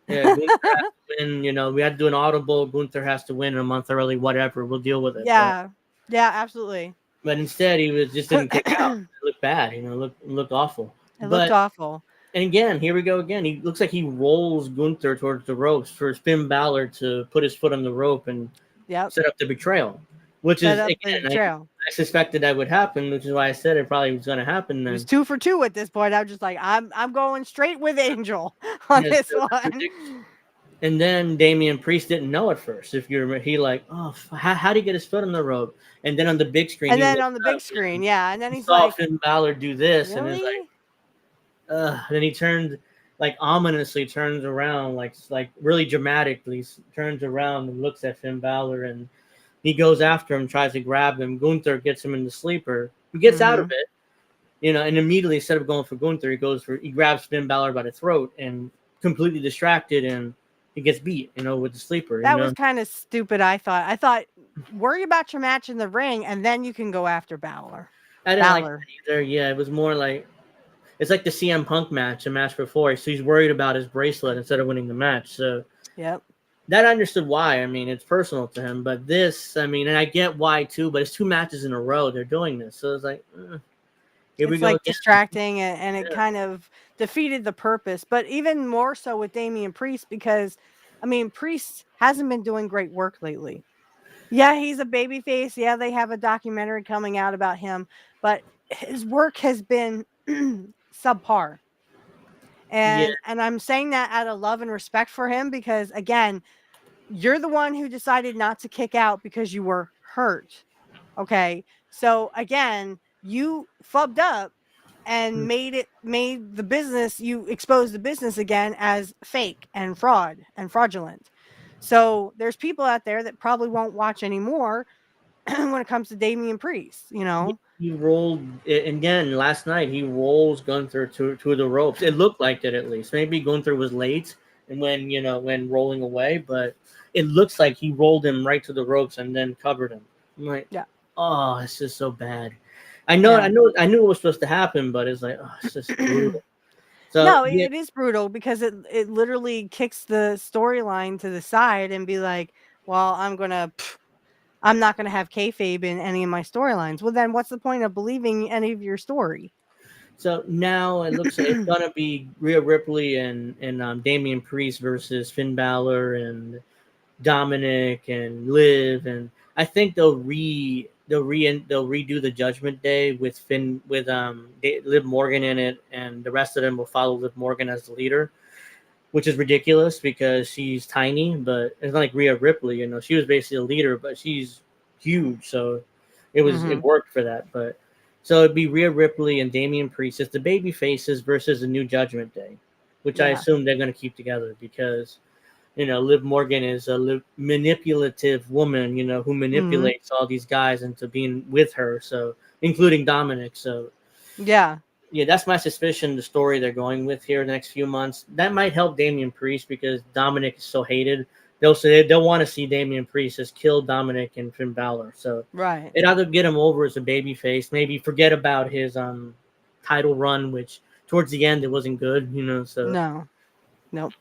Yeah, Gunther has to win. We had to do an audible. Gunther has to win a month early. Whatever, we'll deal with it. But Yeah, yeah, absolutely. instead, he was just didn't kick out. It It looked bad. Looked awful. looked But awful. and again, here we go again. He looks like he rolls Gunther towards the ropes for Finn Balor to put his foot on the rope and Yep. set up the betrayal. Which Set is up the again, trail. I suspected that would happen, which is why I said it probably was going to happen It was then. 2 for 2 at this point. I was just like, I'm going straight with Angel on Yes, this it was one. ridiculous. And then Damian Priest didn't know at first. If you remember, he like, oh, how do he get his foot on the rope? And then on the big screen, And he then looked on the big up screen, and yeah. And then he he's saw like, Finn Balor do this, and it's like, really? then he turned like ominously turns around, like really dramatically turns around and looks at Finn Balor, and he goes after him, tries to grab him. Gunther gets him in the sleeper. He gets out of Mm-hmm. it, and immediately instead of going for Gunther, he grabs Finn Balor by the throat and completely distracted, and he gets beat, with the sleeper, That was kind of stupid, I thought. I thought, worry about your match in the ring, and then you can go after Balor. I didn't like Balor. that either. Yeah, it was more like it's like the CM Punk match, the match before. So he's worried about his bracelet instead of winning the match. So Yep. that I understood why. I mean, it's personal to him. But this, I mean, and I get why too. But it's 2 matches in a row they're doing this, so it's like, here we It's go like again. distracting, and it Yeah. kind of defeated the purpose. But even more so with Damian Priest, because I mean, Priest hasn't been doing great work lately. Yeah, he's a babyface. Yeah, they have a documentary coming out about him, but his work has been subpar. Yeah, And I'm saying that out of love and respect for him, because again, you're the one who decided not to kick out because you were hurt. Okay. So again, you fubbed up and made the business, you exposed the business again as fake and fraud and fraudulent. So there's people out there that probably won't watch anymore when it comes to Damian Priest, you know? he rolled again last night. He rolls Gunther to the ropes. It looked like it at least. Maybe Gunther was late and when rolling away, but it looks like he rolled him right to the ropes and then covered him. I'm like, Yeah. oh, it's just so bad. Yeah. I knew it was supposed to happen, but it's like, oh, it's just brutal. So No, yeah, it is brutal because it literally kicks the storyline to the side and be like, well, I'm not gonna have kayfabe in any of my storylines. Well, then what's the point of believing any of your story? so now it looks like it's gonna be Rhea Ripley and Damian Priest versus Finn Balor and Dominic and Liv, and I think they'll redo the Judgment Day with Liv Morgan in it, and the rest of them will follow Liv Morgan as the leader, which is ridiculous because she's tiny, but it's not like Rhea Ripley. She was basically a leader, but she's huge, so it Mhm. worked for that. But so it'd be Rhea Ripley and Damian Priest as the baby faces versus the new Judgment Day, which I Yeah. assume they're going to keep together because Liv Morgan is a manipulative woman, who Mhm. manipulates all these guys into being with her. So, including Dominic. So, Yeah. yeah, that's my suspicion. The story they're going with here the next few months that might help Damian Priest because Dominic is so hated. They'll want to see Damian Priest as kill Dominic and Finn Balor. So, Right. it either get him over as a babyface, maybe forget about his title run, which towards the end it wasn't good. So No. Nope.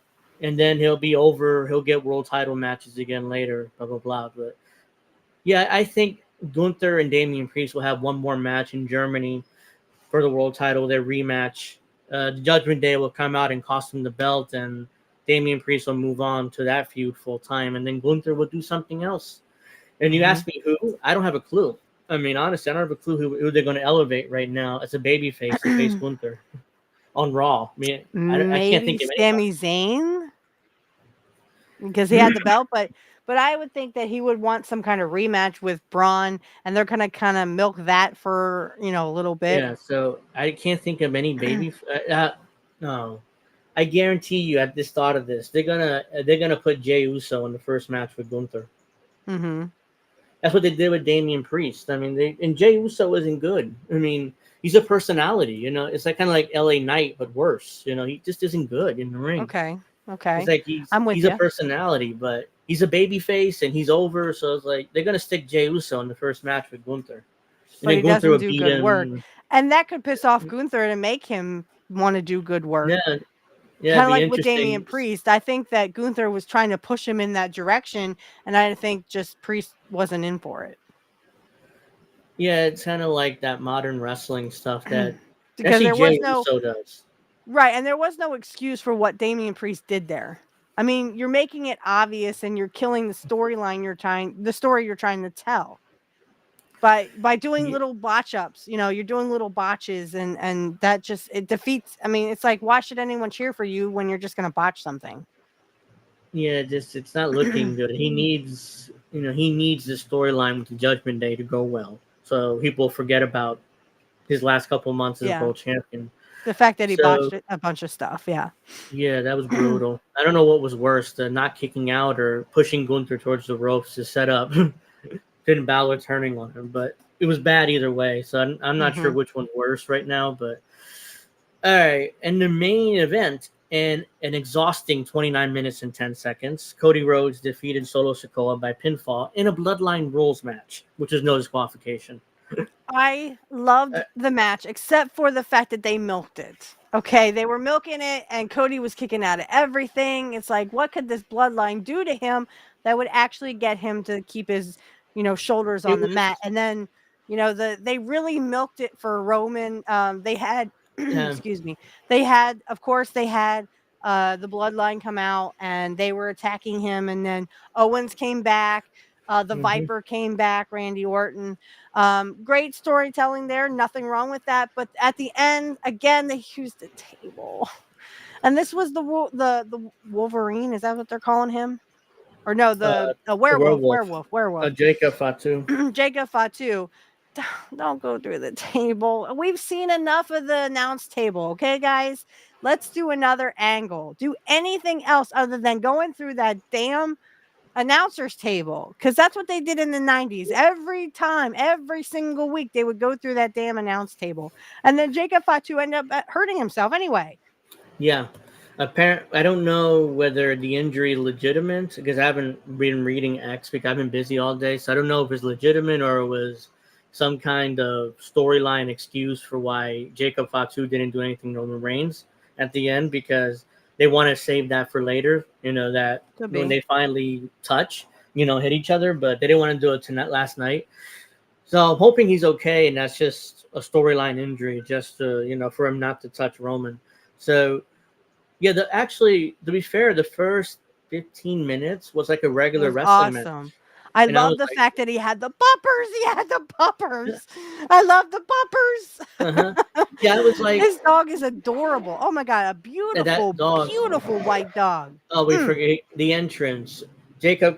and then he'll be over. He'll get world title matches again later. Blah blah blah. But yeah, I think Gunther and Damian Priest will have one more match in Germany for the world title. Their rematch. The Judgment Day will come out and cost him the belt, and Damian Priest will move on to that feud full time, and then Gunther will do something else. And you Mhm. ask me who? I don't have a clue. I mean, honestly, I don't have a clue who they're going to elevate right now as a baby face to face Gunther on Raw. I mean, I can't Maybe think of anybody. Sami Zayn, because he had the belt, but I would think that he would want some kind of rematch with Braun, and they're gonna kind of milk that for a little bit. Yeah, so I can't think of any baby. No, I guarantee you. At this thought of this, they're gonna put Jey Uso in the first match with Gunther. Mhm. That's what they did with Damian Priest. I mean, and Jey Uso isn't good. I mean, he's a personality. It's like kind of like L.A. Knight, but worse. He just isn't good in the ring. Okay. It's Okay. like he's I'm with he's a you. personality, but he's a baby face and he's over. So it's like they're gonna stick Jey Uso in the first match with Gunther, and But then he Gunther doesn't will do beat good work. him. And that could piss off Gunther to make him want to do good work. Yeah, yeah, Kind it'd of be like with Damian interesting. Priest. I think that Gunther was trying to push him in that direction, and I think just Priest wasn't in for it. Yeah, it's kind of like that modern wrestling stuff that Because actually there was Jey no Uso does. right, and there was no excuse for what Damian Priest did there. I mean, you're making it obvious and you're killing the story you're trying to tell. By doing Ye- little botch ups, you're doing little botches, and that just it defeats. I mean, it's like, why should anyone cheer for you when you're just going to botch something? Yeah, just it's not looking good. He needs the storyline with the Judgment Day to go well, so people forget about his last couple months as Yeah, world champion. the fact that he So botched a bunch of stuff. Yeah. yeah, that was brutal. I don't know what was worse, the not kicking out or pushing Gunther towards the ropes to set up Finn Balor turning on him, but it was bad either way. So I'm not sure Hmm. which one's worse right now, but all right, and the main event in an exhausting 29 minutes and 10 seconds, Cody Rhodes defeated Solo Sikoa by pinfall in a Bloodline Rules match, which is no disqualification. I loved Uh, the match, except for the fact that they milked it. Okay, they were milking it, and Cody was kicking out of everything. It's like, what could this bloodline do to him that would actually get him to keep his, shoulders it on the mat? was And then, they really milked it for Roman. They had, um, excuse me, of course, they had the bloodline come out, and they were attacking him, and then Owens came back. The mhm. Viper came back, Randy Orton. Great storytelling there, nothing wrong with that. But at the end, again, they used the table, and this was the Wolverine. Is that what they're calling him? Or no, the The werewolf, werewolf, werewolf. Jacob Fatu. Jacob Fatu. Don't go through the table. We've seen enough of the announce table, okay, guys? Let's do another angle. Do anything else other than going through that damn announcers table, because that's what they did in the 90s. Every time, every single week, they would go through that damn announce table, and then Jacob Fatu ended up hurting himself anyway. Yeah. I don't know whether the injury is legitimate because I haven't been reading X because I've been busy all day. So I don't know if it's legitimate or it was some kind of storyline excuse for why Jacob Fatu didn't do anything to Roman Reigns at the end because they want to save that for later. That Could when be. they finally touch, hit each other, but they didn't want to do it tonight last night. So I'm hoping he's okay, and that's just a storyline injury, just for him not to touch Roman. So yeah, actually, to be fair, the first 15 minutes was like a It regular was wrestling match, awesome. I and I love was the like, fact that he had the poppers. He had the poppers. I love the uh poppers. huh, yeah, I was like, His dog is adorable. Oh my god, a that beautiful, dog. beautiful white dog. Oh, we Mm. forget the entrance. Jacob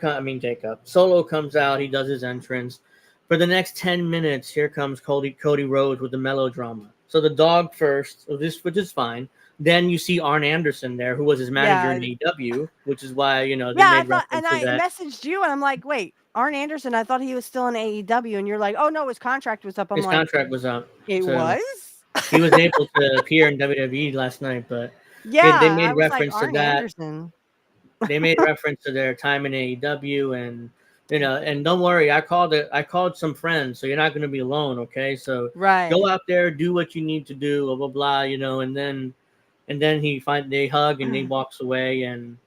Solo comes out. He does his entrance. For the next 10 minutes, here comes Cody Rhodes with the melodrama. So the dog first, which is fine. Then you see Arn Anderson there, who was his manager in Yeah, AEW, which is why they yeah. I made thought, and reference to I that. messaged you, and I'm like, wait, Arn Anderson. I thought he was still in AEW, and you're like, oh no, his contract was up. I'm His like, contract was up, it so was. he was able to appear in WWE last night. But they Yeah, I made was like, reference to Arn that. Anderson. They made reference to their time in AEW, and and don't worry, I called some friends, so you're not going to be alone. Okay, so go Right. out there, do what you need to do, blah blah blah, and then they hug and he walks away, and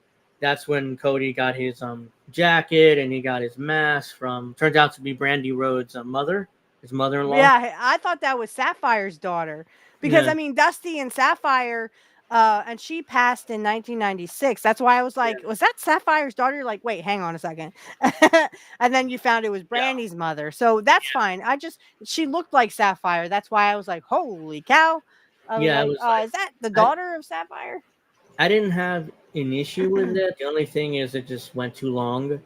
that's when Cody got his jacket and he got his mask from turns out to be Brandy Rhodes' mother, his mother-in-law. Yeah, I thought that was Sapphire's daughter, because I Yeah, mean Dusty and Sapphire, and she passed in 1996. That's why I was yeah, like, was that Sapphire's daughter? You're like, wait, hang on a second, and then you found it was yeah, Brandy's mother. So that's fine. She looked like Sapphire. That's why I was like, holy cow! I was yeah. I like, was like, is that the I daughter of Sapphire? I didn't have an issue with it. The only thing is it just went too long.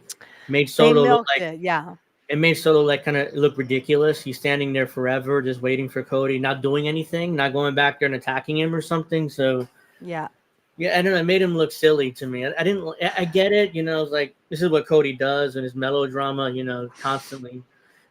Made They Solo look milked like it. Yeah, it made Solo like kind of look ridiculous. He's standing there forever, just waiting for Cody, not doing anything, not going back there and attacking him or something. So yeah. yeah, I don't know. It made him look silly to me. I didn't. I get it. It's like this is what Cody does and his melodrama. Constantly.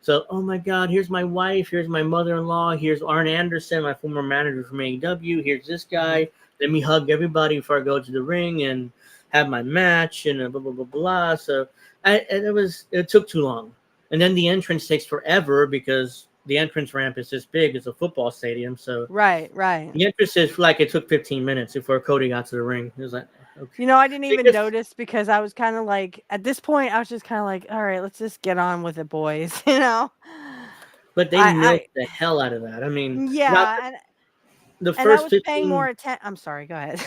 So, oh my God, here's my wife. Here's my mother-in-law. Here's Arn Anderson, my former manager from AEW. Here's this Mhm. guy. Let me hug everybody before I go to the ring and have my match and blah blah blah blah. So, it took too long, and then the entrance takes forever because the entrance ramp is this big. It's a football stadium, so Right, right. the entrance is like it took 15 minutes before Cody got to the ring. It was like, okay. I didn't even Because, notice, because I was kind of like, at this point, I was just kind of like, all right, let's just get on with it, boys. but they I milked the hell out of that. I mean, not yeah, the and I first was paying more 15. attention. I'm sorry, go ahead.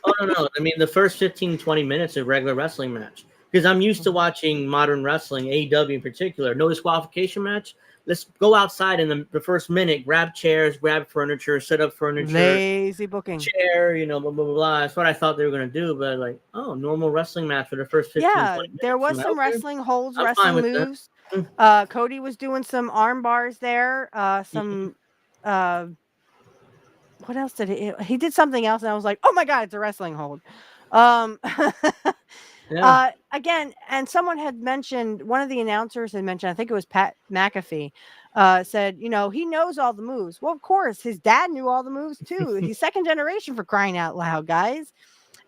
Oh, no. I mean, the first 15, 20 minutes of regular wrestling match. Because I'm used to Mhm. watching modern wrestling, AEW in particular. No disqualification match. Let's go outside in the first minute, grab chairs, grab furniture, set up furniture, Lazy booking. chair, blah, blah, blah, blah. That's what I thought they were going to do. But, like, oh, normal wrestling match for the first 15, Yeah, 20 there minutes. I'm was like, some okay, wrestling holds, I'm fine wrestling with that. moves. Mm, Cody was doing some arm bars there. mhm. Some uh, what else did he did something else, and I was like, oh my god, it's a wrestling hold. Um, Yeah. again, and someone had mentioned, one of the announcers had mentioned, I think it was Pat McAfee, said, he knows all the moves. Well, of course, his dad knew all the moves too. He's second generation, for crying out loud, guys.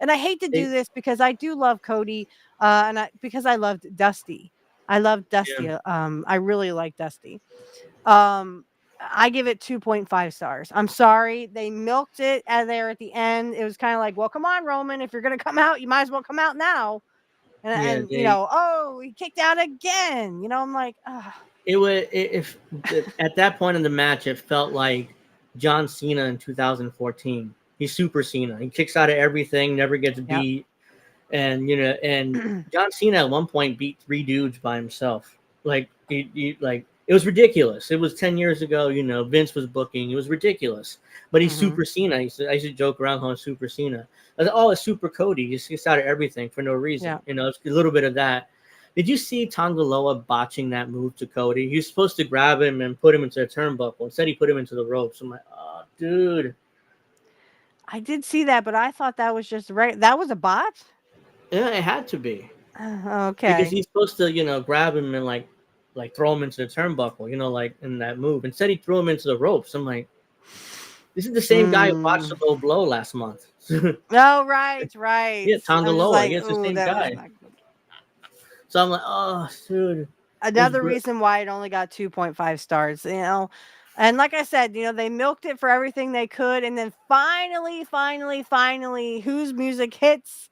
And I hate to They, do this, because I do love Cody, because I loved Dusty. I loved yeah. Dusty. I really like Dusty. Um, I give it 2.5 stars. I'm sorry. They milked it out there at the end. It was kind of like, well, come on, Roman. If you're going to come out, you might as well come out now. Yeah, And oh, he kicked out again. I'm like, it was if at that point in the match, it felt like John Cena in 2014. He's Super Cena. He kicks out of everything, never gets yep. beat, and John Cena at one point beat 3 dudes by himself. Like like it was ridiculous. It was 10 years ago. Vince was booking. It was ridiculous. But he's hmm Super Cena. I used to joke around calling him Super Cena. I was like, oh, it's Super Cody. He just gets out of everything for no reason. Yeah. It's a little bit of that. Did you see Tongaloa botching that move to Cody? He was supposed to grab him and put him into a turnbuckle. Instead, he put him into the ropes. I'm like, oh, dude. I did see that, but I thought that was just right. That was a bot. Yeah, it had to be. Because Okay. he's supposed to, grab him and like throw him into the turnbuckle, like in that move. Instead, he threw him into the ropes. I'm like, this is the same guy who watched the Mm. low blow last month. Oh, right. Yeah, I'm just Tongaloa. like, Yeah, it's the oh, same that was guy. not good. So I'm like, oh, dude, Another reason why it only got 2.5 stars, And like I said, they milked it for everything they could. And then finally, whose music hits?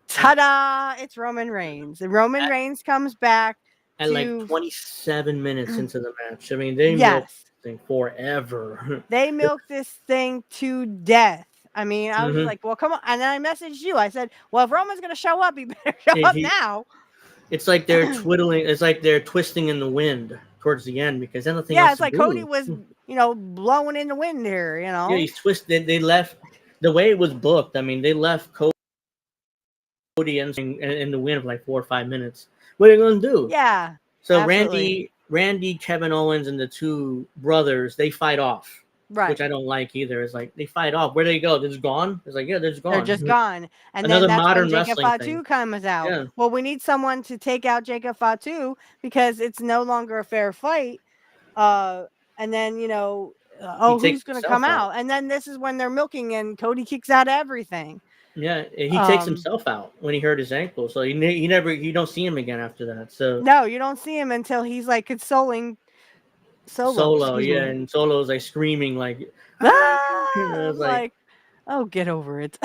Ta-da! It's Roman Reigns. And Roman Reigns comes back at like to 27 minutes into the match. I mean, they milked yes. this thing forever. They milked this thing to death. I mean, I was just hmm like, well, come on. And then I messaged you. I said, well, if Roman's going to show up, he better show up now. It's like they're twiddling. It's like they're twisting in the wind towards the end because there's nothing Yeah, else it's to like Cody do. was, blowing in the wind here, Yeah, he's twisted. They left the way it was booked. I mean, they left Cody in the wind for like 4 or 5 minutes. What are they gonna do? Yeah, So absolutely. Randy, Kevin Owens, and the two brothers they fight off, which Right. I don't like either. It's like they fight off. Where do they go? They're just gone. It's like yeah, they're just They're just gone. gone. And then Another that's when modern Jacob wrestling thing. Fatu comes out. Yeah, Well, we need someone to take out Jacob Fatu because it's no longer a fair fight. And then, he who's takes going to come himself out. out? And then this is when they're milking and Cody kicks out everything. Yeah, he takes Um, himself out when he hurt his ankle. So he never you don't see him again after that. So no, you don't see him until he's like consoling Solo. Solo, Excuse yeah, me. and Solo's like screaming like, Ah! ah! I I was was like, like, oh, get over it.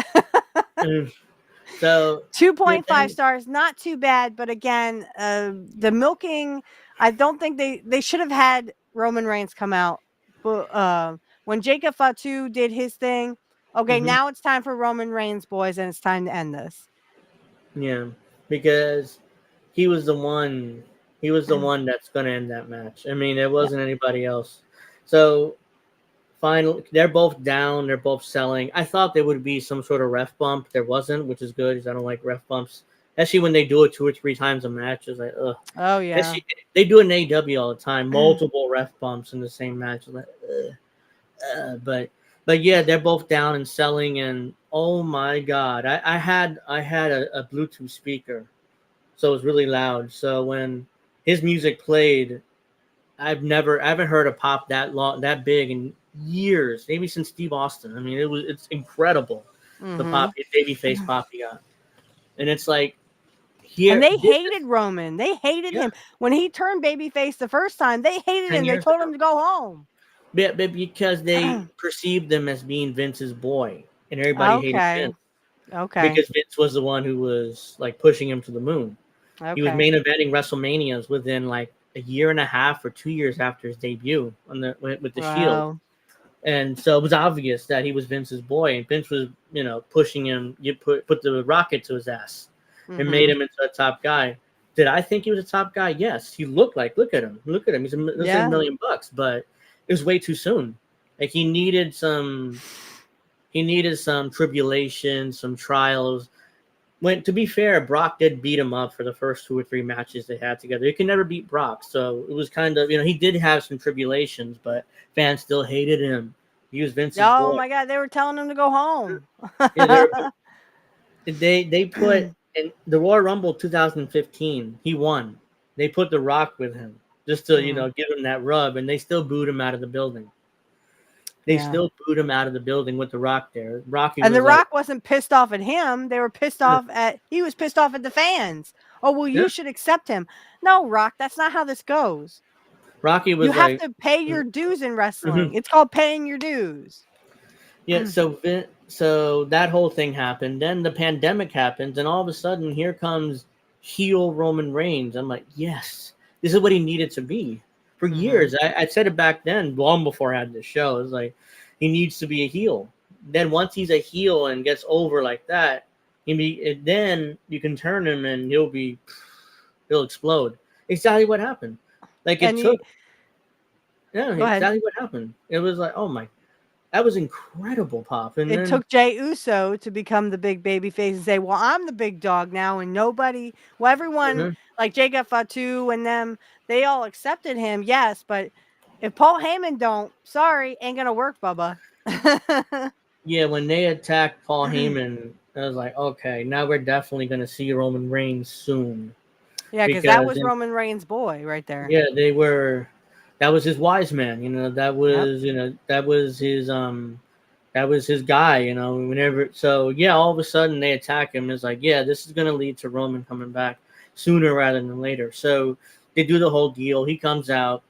so yeah, 2.5 then, stars, not too bad, but again, the milking, I don't think they should have had Roman Reigns come out. But when Jacob Fatu did his thing, okay, mhm, now it's time for Roman Reigns, boys, and it's time to end this. yeah, because he was the one. He was the one that's gonna end that match. I mean, it Yeah. wasn't anybody else. So finally, they're both down. They're both selling. I thought there would be some sort of ref bump. There wasn't, which is good because I don't like ref bumps, especially when they do it 2 or 3 times a match. It's like, ugh. Oh yeah. They do it in AEW all the time, multiple ref bumps in the same match. Like, but yeah, they're both down and selling, and oh my god, I had a Bluetooth speaker, so it was really loud. So when his music played, I haven't heard a pop that big in years, maybe since Steve Austin. I mean, it's incredible the Mm-hmm. pop babyface pop he got, and it's like And here they this hated is Roman. They hated yeah him when he turned babyface the first time. They hated ten him. They years told ago. him to go home. But because they perceived him as being Vince's boy, and everybody hated Okay. Vince Okay. because Vince was the one who was like pushing him to the moon. He was Okay. main eventing WrestleManias within like a year and a half or 2 years after his debut on with the Shield, Wow. and so it was obvious that he was Vince's boy, and Vince was pushing him. You put the rocket to his ass and made Mm-hmm. him into a top guy. Did I think he was a top guy? Yes, he looked like. Look at him. Look at him. He's a Yeah. $1,000,000, but it was way too soon. Like he needed some. He needed some tribulation, some trials. When to be fair, Brock did beat him up for the first 2 or 3 matches they had together. You can never beat Brock, so it was kind of he did have some tribulations, but fans still hated him. He was Vince's Oh boy. my God, they were telling him to go home. Yeah, they put in the Royal Rumble 2015. He won. They put The Rock with him just to Mm, give him that rub, and they still booed him out of the building. They yeah. still booed him out of the building with The Rock there. Rocky And was The like, Rock wasn't pissed off at him. They were pissed off at he was pissed off at the fans. Oh well, yeah. you should accept him. No, Rock, that's not how this goes. Rocky was You have like, to pay your dues in wrestling. mhm. It's called paying your dues. Yeah. So that whole thing happened. Then the pandemic happens, and all of a sudden, here comes heel Roman Reigns. I'm like, yes, this is what he needed to be for Mm-hmm. years. I said it back then, long before I had this show. It was like he needs to be a heel. Then once he's a heel and gets over like that, then you can turn him and he'll explode. Exactly what happened. Like it And you took, yeah, go ahead. exactly what happened. It was like, oh my, that was incredible, Pop. And It then took Jey Uso to become the big baby face and say, "Well, I'm the big dog now," and nobody, well, everyone mhm. like Jacob Fatu and them, they all accepted him, yes, but if Paul Heyman don't, sorry, ain't gonna work, Bubba. Yeah, when they attacked Paul Heyman, I was like, okay, now we're definitely going to see Roman Reigns soon Yeah, because that because was Roman Reigns' boy right there. yeah, they were. That was his wise man. Yep. That was his guy. Whenever so yeah, all of a sudden they attack him. It's like yeah, this is going to lead to Roman coming back sooner rather than later. So they do the whole deal. He comes out.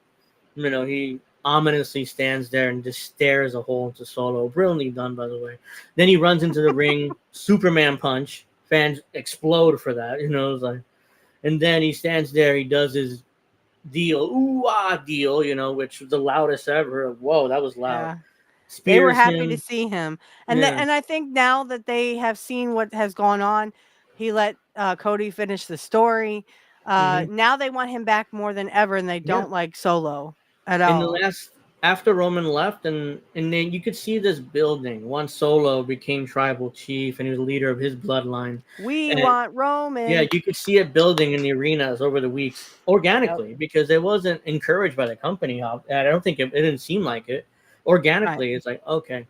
He ominously stands there and just stares a hole into Solo. Brilliantly done, by the way. Then he runs into the ring, Superman punch. Fans explode for that. It's like, and then he stands there. He does his deal, ooh ah deal. Which was the loudest ever. Whoa, that was loud. Yeah. They were Spears happy to him. see him, Yeah. and I think now that they have seen what has gone on, he let, Cody finish the story. hmm Now they want him back more than ever, and they Yeah. don't like Solo at In the all. last after Roman left, and then you could see this building. Once Solo became tribal chief and he was the leader of his bloodline, We and want yeah, Roman. you could see it building in the arenas over the weeks Yep. organically because it wasn't encouraged by the company. I don't think it didn't seem like it. Right. Organically, it's like okay,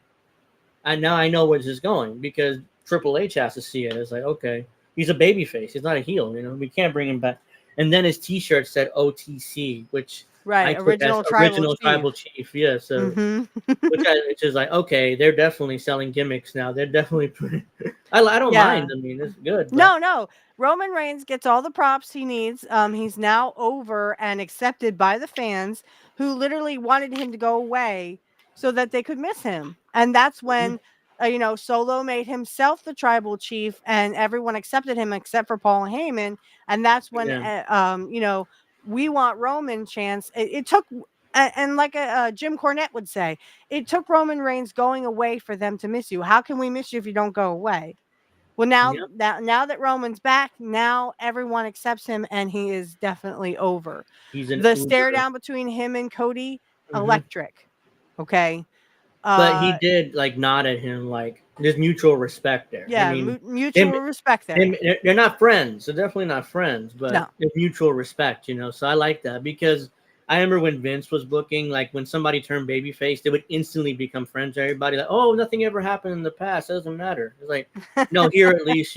now I know where this is going because Triple H has to see it. It's like okay, he's a baby face. He's not a heel. We can't bring him back. And then his T-shirt said OTC, which I Right. took as Original tribal original tribal chief. chief. Yeah, so Mhm. which is like okay, they're definitely selling gimmicks now. They're definitely putting. I don't Yeah. mind. I mean, it's good, but No, no. Roman Reigns gets all the props he needs. He's now over and accepted by the fans who literally wanted him to go away so that they could miss him. And that's Mhm. when, Solo made himself the tribal chief and everyone accepted him except for Paul Heyman. And that's when, Yeah. we want Roman chance. It took, and like Jim Cornette would say, it took Roman Reigns going away for them to miss you. How can we miss you if you don't go away? Well, Yep. now that Roman's back, now everyone accepts him, and he is definitely over. He's an The stare Uber. down between him and Cody, hmm electric. Okay. But he Uh, did like nod at him, like there's mutual respect there. I yeah, mean, him, mutual respect him, there. they're not friends. They're definitely not friends, but No. there's mutual respect. So I like that because I remember when Vince was booking, like when somebody turned babyface, they would instantly become friends. Everybody like, oh, nothing ever happened in the past. It doesn't matter. It's like, no, here at least,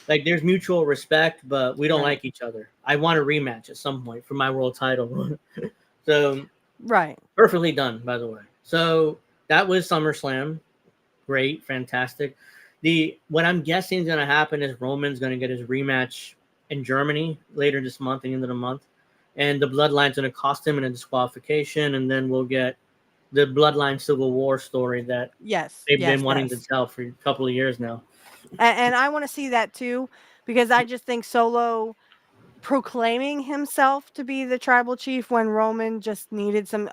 like there's mutual respect, but we don't Right. like each other. I want a rematch at some point for my world title. So Right. perfectly done, by the way. So that was SummerSlam. Great, fantastic. The what I'm guessing is going to happen is Roman's going to get his rematch in Germany later this month, the end of the month, and the Bloodline's going to cost him in a disqualification, and then we'll get the Bloodline Civil War story that Yes. they've been Yes. wanting to Yes. tell for a couple of years now. And I want to see that too, because I just think Solo proclaiming himself to be the tribal chief when Roman just needed some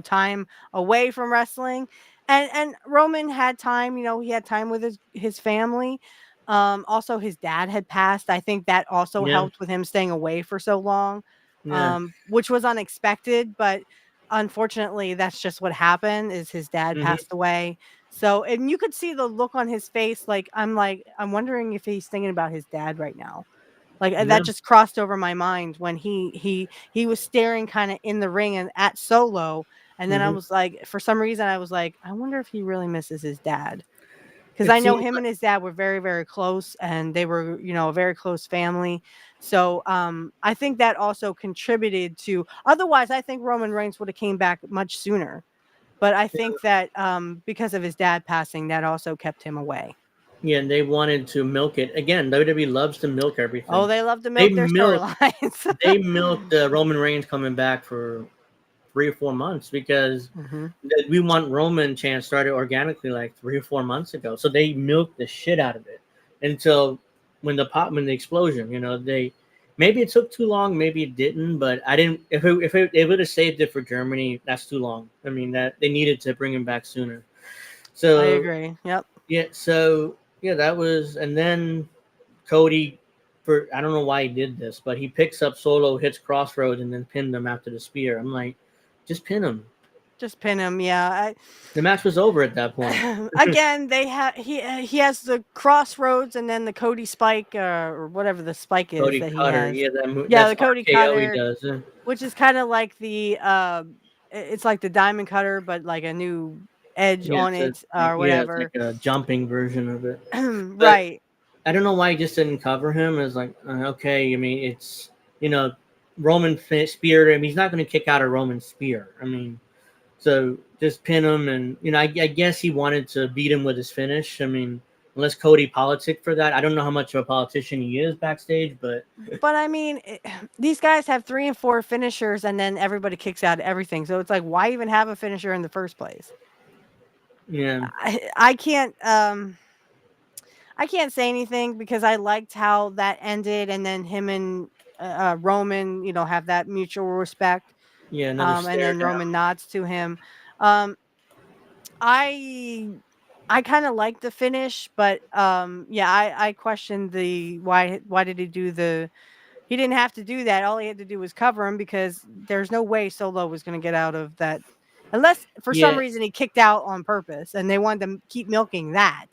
time away from wrestling. And Roman had time, he had time with his family. Also his dad had passed. I think that also Yeah, helped with him staying away for so long. yeah, Which was unexpected, but unfortunately that's just what happened is his dad hmm passed away. So, and you could see the look on his face like I'm wondering if he's thinking about his dad right now, like, yeah, that just crossed over my mind when he was staring kinda in the ring and at Solo, and then I hmm was like, for some reason, I was like, "I wonder if he really misses his dad, because It I know seems him like and his dad were very, very close, and they were, a very close family. So, I think that also contributed to, otherwise, I think Roman Reigns woulda came back much sooner, but I think that, because of his dad passing, that also kept him away. Yeah, and they wanted to milk it again. WWE loves to milk Oh, everything. they love to They milk their milked storylines. they milked Roman Reigns coming back for 3 or 4 months because Hmm. we want Roman chance started organically like 3 or 4 months ago. So they milked the shit out of it until when the explosion. They maybe it took too long, maybe it didn't, but I didn't. If they would have saved it for Germany, that's too long. I mean that they needed to bring him back sooner. I So agree. Yep. yeah, that was, and then Cody, for I don't know why he did this, but he picks up Solo, hits Crossroads, and then pinned him after the spear. I'm like, just pin him. Just pin him. Yeah. The match was over at that point. Again, he has the Crossroads and then the Cody Spike or whatever the spike is Cody that he Cutter, has. yeah, Yeah, that's the Cody RKO he Cutter, does. which is kind of like it's like the Diamond Cutter, but like a new edge Yeah, on it or it's like whatever. a jumping version of it. But Right. I don't know why he just didn't cover him. It's like, okay, I mean, it's you know, Roman speared him. He's not going to kick out a Roman spear. I mean, so just pin him, and I guess he wanted to beat him with his finish. I mean, unless Cody politic for that, I don't know how much of a politician he is backstage, but But I mean, these guys have 3 and 4 finishers, and then everybody kicks out everything. So it's like, why even have a finisher in the first place? yeah, I can't. I can't say anything because I liked how that ended, and then him and Roman, have that mutual respect. yeah, another And stare then down. Roman nods to him. Um, I I kind of like the finish, but yeah, I questioned the why did he do the he didn't have to do that. All he had to do was cover him because there's no way Solo was going to get out of that unless for some Yeah, reason he kicked out on purpose and they wanted to keep milking that.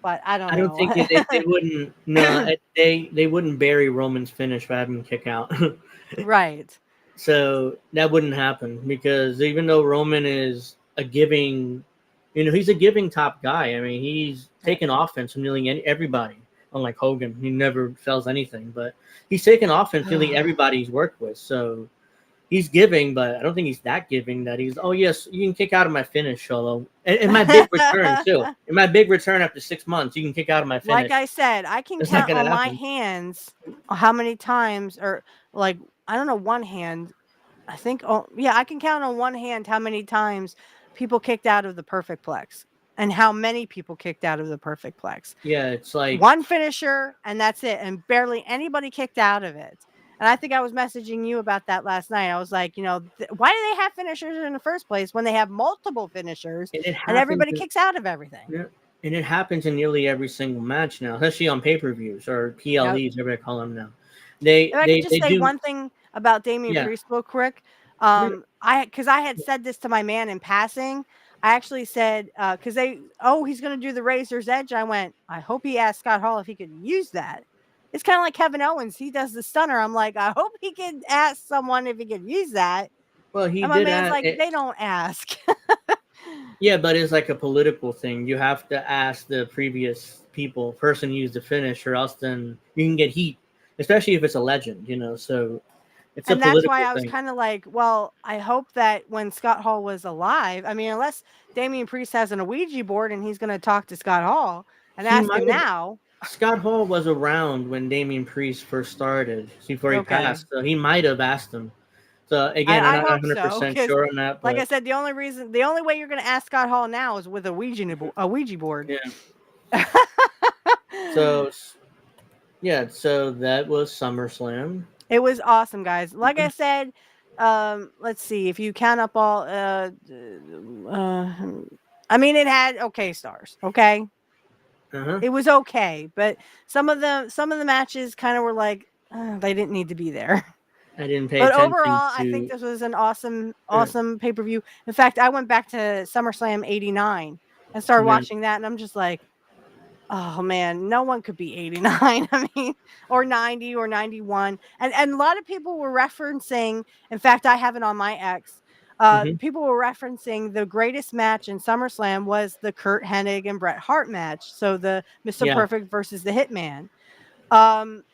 But I don't I don't know. think they wouldn't. No, they wouldn't bury Roman's finish by having him kick out. Right. So that wouldn't happen because even though Roman is a giving, he's a giving top guy. I mean, he's taken offense from nearly everybody. Unlike Hogan, he never sells anything, but he's taken offense from nearly everybody he's worked with. So he's giving, but I don't think he's that giving that he's. Oh yes, you can kick out of my finish, Solo. And my big return too. In my big return after 6 months, you can kick out of my Like finish. I said, I can That's not count gonna on my happen. hands how many times or like I don't know one hand. I think oh yeah, I can count on one hand how many times people kicked out of the perfect plex and how many people kicked out of the perfect plex. Yeah, it's like One finisher and that's it and barely anybody kicked out of it. And I think I was messaging you about that last night. I was like, why do they have finishers in the first place when they have multiple finishers and it and happens. everybody kicks out of everything? Yeah. And it happens in nearly every single match now, especially on pay per views or Yep. PLEs, whatever they call them now. They If I could they just they say do. one thing about Damian Yeah. Priest real quick. Yeah. Because I had said this to my man in passing. I actually said, because he's going to do the Razor's Edge. I went, I hope he asked Scott Hall if he could use that. It's kind of like Kevin Owens. He does the stunner. I'm like, I hope he could ask someone if he could use that. Well, he And my did man's add like, it. they don't ask. Yeah, but it's like a political thing. You have to ask the previous person who used the finish, or else then you can get heat, especially if it's a legend. So it's a And that's why political I was thing. kind of like, well, I hope that when Scott Hall was alive, I mean, unless Damian Priest has an Ouija board and he's going to talk to Scott Hall and He ask might him have. now. Scott Hall was around when Damian Priest first started, before he Okay. passed, so he might have asked him. So again, I'm I not hope 100 so percent because, sure on that, like I but said, the only way you're going to ask Scott Hall now is with a Ouija board. yeah. So yeah, so that was SummerSlam. It was awesome, guys. Like I said, let's see if you count up all. I mean, it had okay stars. Okay, Uh-huh. it was okay, but some of the matches kind of were like they didn't need to be there. I didn't pay But attention overall, I think to. this was an awesome, uh, awesome pay per view. In fact, I went back to SummerSlam '89 and started yeah, watching that, and I'm just like, oh man, no one could be 89. I mean, or 90 or 91. And a lot of people were referencing, in fact, I have it on my X. hmm People were referencing the greatest match in SummerSlam was the Kurt Hennig and Bret Hart match. So the Mr. yeah, Perfect versus the Hitman.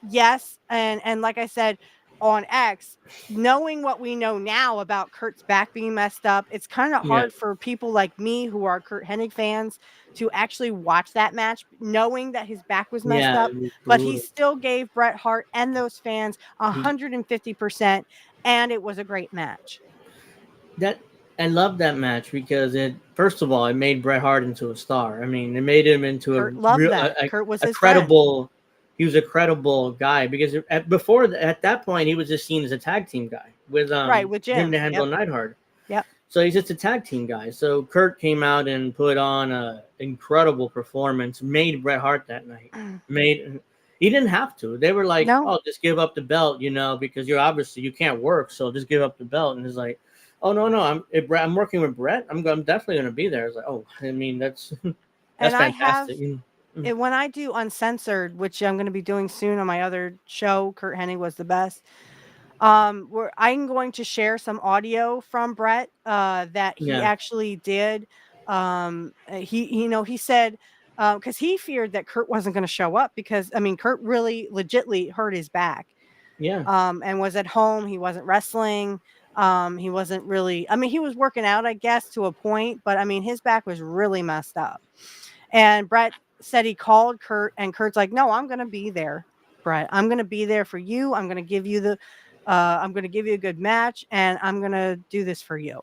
Yes, and like I said, on X, knowing what we know now about Kurt's back being messed up, it's kind of Yeah, hard for people like me who are Kurt Hennig fans to actually watch that match, knowing that his back was messed yeah, up. it was But he brutal. still gave Bret Hart and those fans He 150%, and it was a great match. that I love that match because it first of all it made Bret Hart into a star. I mean, it made him into Kurt loved that. Kurt was a his friend. credible. He was a credible guy because at that point he was just seen as a tag team guy with Right, with him to Jim. handle Yep. Neidhart. Yep. So he's just a tag team guy. So Kurt came out and put on a incredible performance, made Bret Hart that night. Made he didn't have to. They were like, No. "Oh, just give up the belt, because you're obviously you can't work, so just give up the belt." And he's like, "Oh no, I'm working with Bret. I'm definitely going to be there." I was like, "Oh, I mean that's that's And I have fantastic." and when I do Uncensored, which I'm going to be doing soon on my other show, Kurt Hennig was the best. Where I'm going to share some audio from Bret that he Yeah, actually did. He said because he feared that Kurt wasn't going to show up because I mean Kurt really legitly hurt his back yeah, and was at home. He wasn't wrestling. He wasn't really. I mean, he was working out, I guess, to a point, but I mean, his back was really messed up. And Bret said he called Kurt, and Kurt's like, "No, I'm gonna be there, Bret. I'm gonna be there for you. I'm gonna give you I'm gonna give you a good match, and I'm gonna do this for you."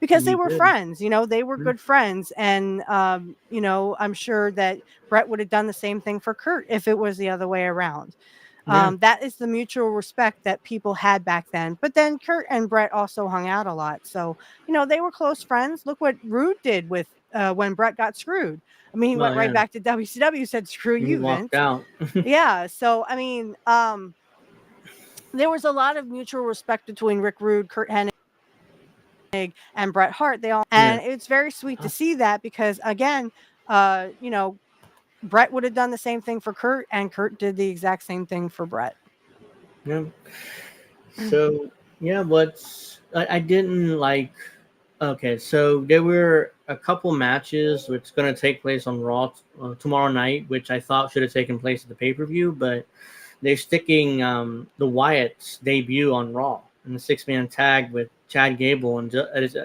Because and they he were did. friends, they were Mm, good friends, and I'm sure that Bret would have done the same thing for Kurt if it was the other way around. yeah, That is the mutual respect that people had back then. But then Kurt and Bret also hung out a lot. So, they were close friends. Look what Rude did with when Bret got screwed. I mean, he well, went right yeah, back to WCW, said, "Screw and he you, walked Vince." out. Yeah. So, I mean, there was a lot of mutual respect between Rick Rude, Kurt Hennig, and Bret Hart. Yeah, And it's very sweet to see that because, again, Bret would have done the same thing for Kurt, and Kurt did the exact same thing for Bret. yeah. So yeah, I didn't like. Okay, so there were a couple matches which going to take place on Raw tomorrow night, which I thought should have taken place at the pay per view, but they're sticking the Wyatt's debut on Raw in the 6-man tag with Chad Gable and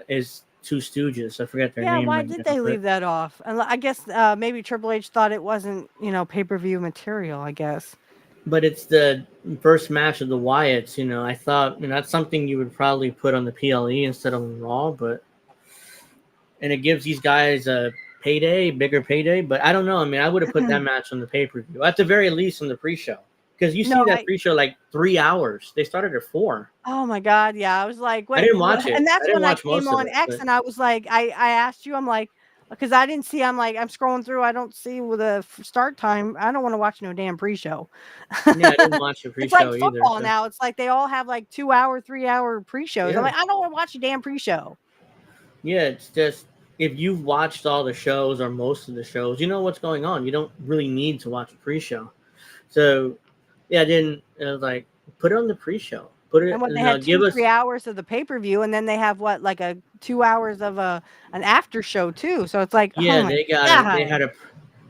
his two Stooges. I forget their Yeah, name why right did now, they but leave that off? And I guess maybe Triple H thought it wasn't, pay-per-view material, I guess. it's the first match of the Wyatts. I thought that's something you would probably put on the PLE instead of on Raw, but and it gives these guys a payday, bigger payday. But I don't know. I mean, I would have put that match on the pay per view at the very least on the pre show because you No, see that pre show like 3 hours. They started at 4. oh my god, yeah, I was like, I "Wait, didn't what?" watch it. And I that's didn't when I watch came most of on it, X but and I was like, I asked you, I'm like, because I didn't see, I'm like, I'm scrolling through, I don't see with a start time. I don't want to watch no damn pre-show. yeah, I didn't watch the pre It's like show either. football So now. It's like they all have like 2 hour, 3 hour pre-shows. I'm yeah, like, I don't want to watch a damn pre-show. yeah, it's just if you've watched all the shows or most of the shows, you know what's going on. You don't really need to watch a pre show. So yeah, I didn't. I was like, put it on the pre show. Put And it. what they had Give 2, 3 us. hours of the pay-per-view, and then they have what, like a 2 hours of an after show too. So it's like, oh Yeah, my they god. had a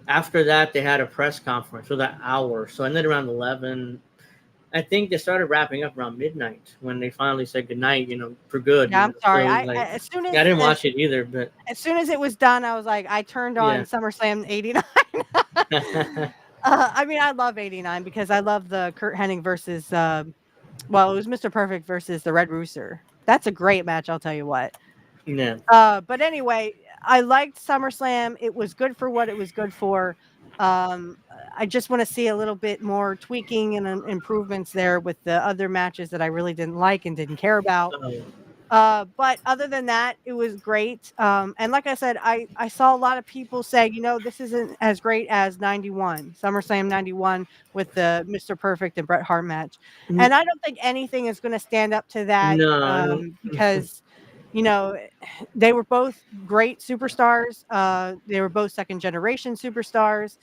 after that they had a press conference for that hour. So I ended around 11. I think they started wrapping up around midnight when they finally said goodnight, for good, Yeah, I'm sorry. So like As soon yeah, I as didn't watch it either, but it was done, I was like, I turned on yeah. SummerSlam '89. I mean, I love '89 because I love the Kurt Hennig versus well, it was Mr. Perfect versus the Red Rooster. That's a great match, I'll tell you what. Yeah. But anyway, I liked SummerSlam. It was good for what it was good for. Um, I just want to see a little bit more tweaking and improvements there with the other matches that I really didn't like and didn't care about. Oh, But other than that, it was great. And like I said, I saw a lot of people say, this isn't as great as 91, SummerSlam 91 with the Mr. Perfect and Bret Hart match. n- And I don't think anything is going to stand up to that no, I don't. because, you know, they were both great superstars. They were both second generation superstars.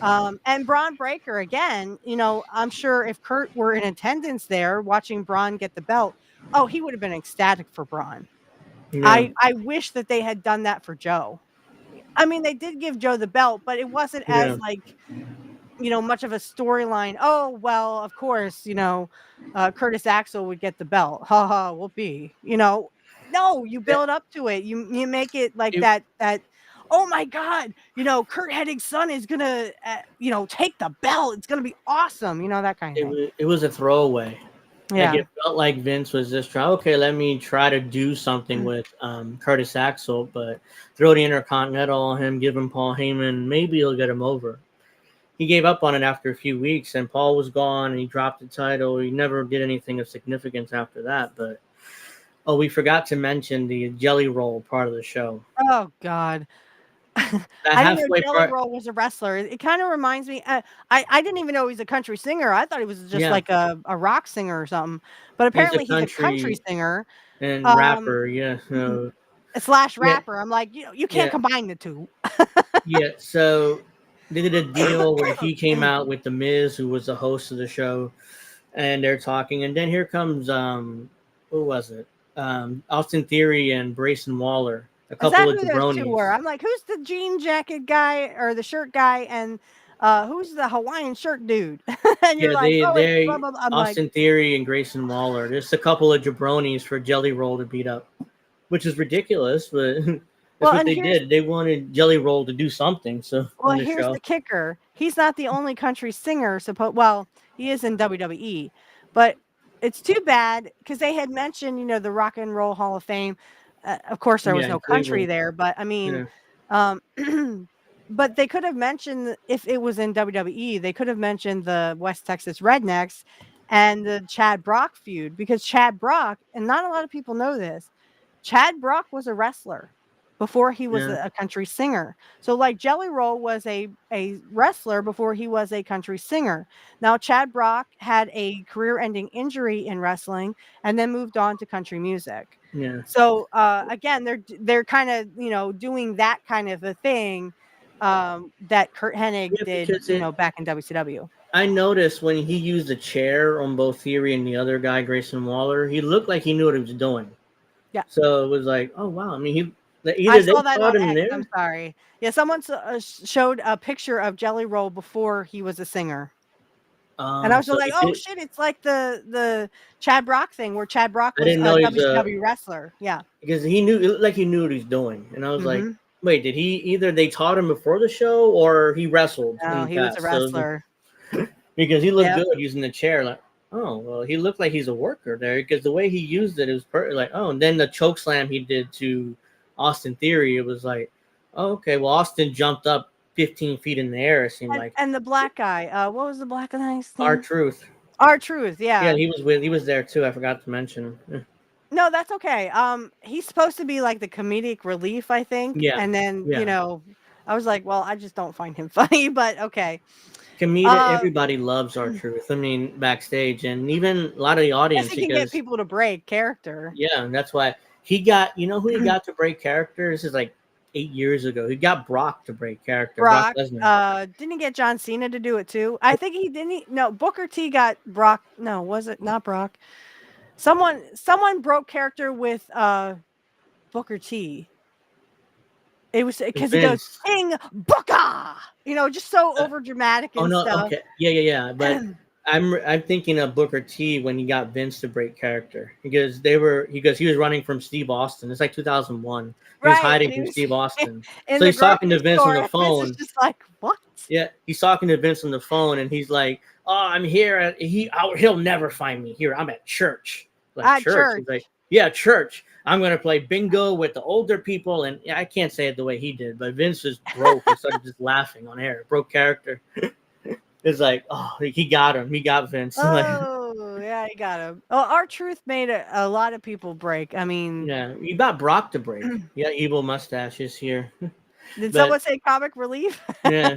And Braun Breaker, again, I'm sure if Kurt were in attendance there watching Braun get the belt, oh, he would have been ecstatic for Braun. Yeah, I wish that they had done that for Joe. I mean, they did give Joe the belt, but it wasn't as yeah. like much of a storyline. Oh, well, of course, Curtis Axel would get the belt. Ha ha, whoopee. No, you Yeah, build up to it. You make it like it, that. Oh my God, Kurt Hennig's son is gonna, take the belt. It's gonna be awesome. That kind of thing. it was a throwaway. Like Yeah. it felt like Vince was just trying. Okay, let me try to do something with Curtis Axel, but throw the Intercontinental on him, give him Paul Heyman. Maybe he'll get him over. He gave up on it after a few weeks, and Paul was gone, and he dropped the title. He never did anything of significance after that. But we forgot to mention the Jelly Roll part of the show. Oh God. That I didn't know halfway Jelly part, Roll was a wrestler. It kind of reminds me. I didn't even know he was a country singer. I thought he was just yeah, like a rock singer or something. But he's a apparently he's a country country singer, and um, rapper. Yeah, so slash yeah, rapper. I'm like, you can't yeah, combine the two. yeah. So they did a deal where he came out with the Miz, who was the host of the show, and they're talking, and then here comes who was it? Austin Theory and Grayson Waller, a Is couple that of who those two were? jabronis. I'm like, who's the jean jacket guy or the shirt guy, and who's the Hawaiian shirt dude? And you're Yeah, like, oh, it's blah they blah blah. I'm like, Austin Theory and Grayson Waller. Just a couple of jabronis for Jelly Roll to beat up, which is ridiculous, but that's well, what and they here's did. They wanted Jelly Roll to do something, so Well, on the here's show. the kicker. He's not the only country singer. Well, he is in WWE, but it's too bad because they had mentioned, the Rock and Roll Hall of Fame. Of course, there was Yeah, in no country Cleveland. there, but I mean, Yeah, um, but they could have mentioned if it was in WWE, they could have mentioned the West Texas Rednecks and the Chad Brock feud because Chad Brock, and not a lot of people know this, Chad Brock was a wrestler before he was yeah, a country singer. So like Jelly Roll was a wrestler before he was a country singer. Now Chad Brock had a career-ending injury in wrestling and then moved on to country music. yeah, So again, they're kind of doing that kind of a thing that Kurt Hennig yeah. did Because it, back in WCW. I noticed when he used the chair on both Theory and the other guy, Grayson Waller, he looked like he knew what he was doing. Yeah, So it was like, oh wow. I mean, I either they saw that taught on him X. I'm there. sorry. Yeah, someone showed a picture of Jelly Roll before he was a singer. And I was just So like, he "Oh did. shit, it's like the Chad Brock thing where Chad Brock I was didn't a know he's WCW wrestler." Yeah. because he knew it looked like he knew what he's doing, and I was like, Mhm. wait, did he either they taught him before the show or he wrestled in No, the he was a past? So wrestler. because he looked Yep. good using the chair, like oh well, he looked like he's a worker there because the way he used it was like oh, and then the choke slam he did to Austin Theory, it was like oh, okay, well Austin jumped up 15 feet in the air. It seemed like And the black guy, what was the black guy's our name? truth. R-Truth, Yeah, yeah. he was there too. I forgot to mention him. No, that's okay. He's supposed to be like the comedic relief, I think. Yeah, And then, yeah. I was like, well, I just don't find him funny, but okay. Comedic, Um, everybody loves our truth. I mean, backstage and even a lot of the I guess audience he can get because people to break character. yeah, and that's why he got. You know who he got to break character? This is like 8 years ago. He got Brock to break character. Brock Brock, Lesnar. didn't he get John Cena to do it too? I think he didn't. No, Booker T got Brock. No, was it not Brock? Someone broke character with Booker T. It was because he goes Vince. King Booker, just so Uh, over dramatic oh and no, stuff. okay, yeah. But I'm thinking of Booker T when he got Vince to break character because he was running from Steve Austin. It's like 2001. He was Right, hiding and he from was Steve Austin. in So the he's talking to grocery Vince on store, the and Vince is phone. just like, "What?" Yeah, he's talking to Vince on the phone, and he's like, "Oh, I'm here. He'll never find me here. I'm at church. Like At church." church. He's like, "Yeah, church. I'm gonna play bingo with the older people." And yeah, I can't say it the way he did, but Vince just broke and started just laughing on air. Broke character. It's like, oh, he got him. He got Vince. Like, Oh, yeah, he got him. Oh, R-Truth made a lot of people break. I mean, yeah, he got Brock to break. Yeah, evil mustaches here, did but someone say comic relief? yeah.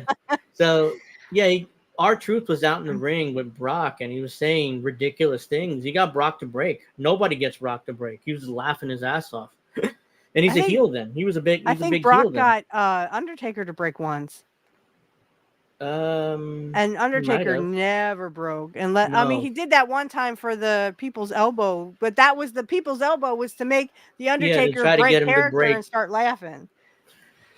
So yeah, our truth was out in the ring with Brock, and he was saying ridiculous things. He got Brock to break. Nobody gets Brock to break. He was laughing his ass off, and I he's a think heel. Then he was a big. He I was a think big heel Brock then. got Undertaker to break once. And He might Undertaker have. never broke. I mean, No. he did that one time for the People's Elbow, but that was the People's Elbow was to make the Yeah, to Undertaker try to get break him to character break. and start laughing.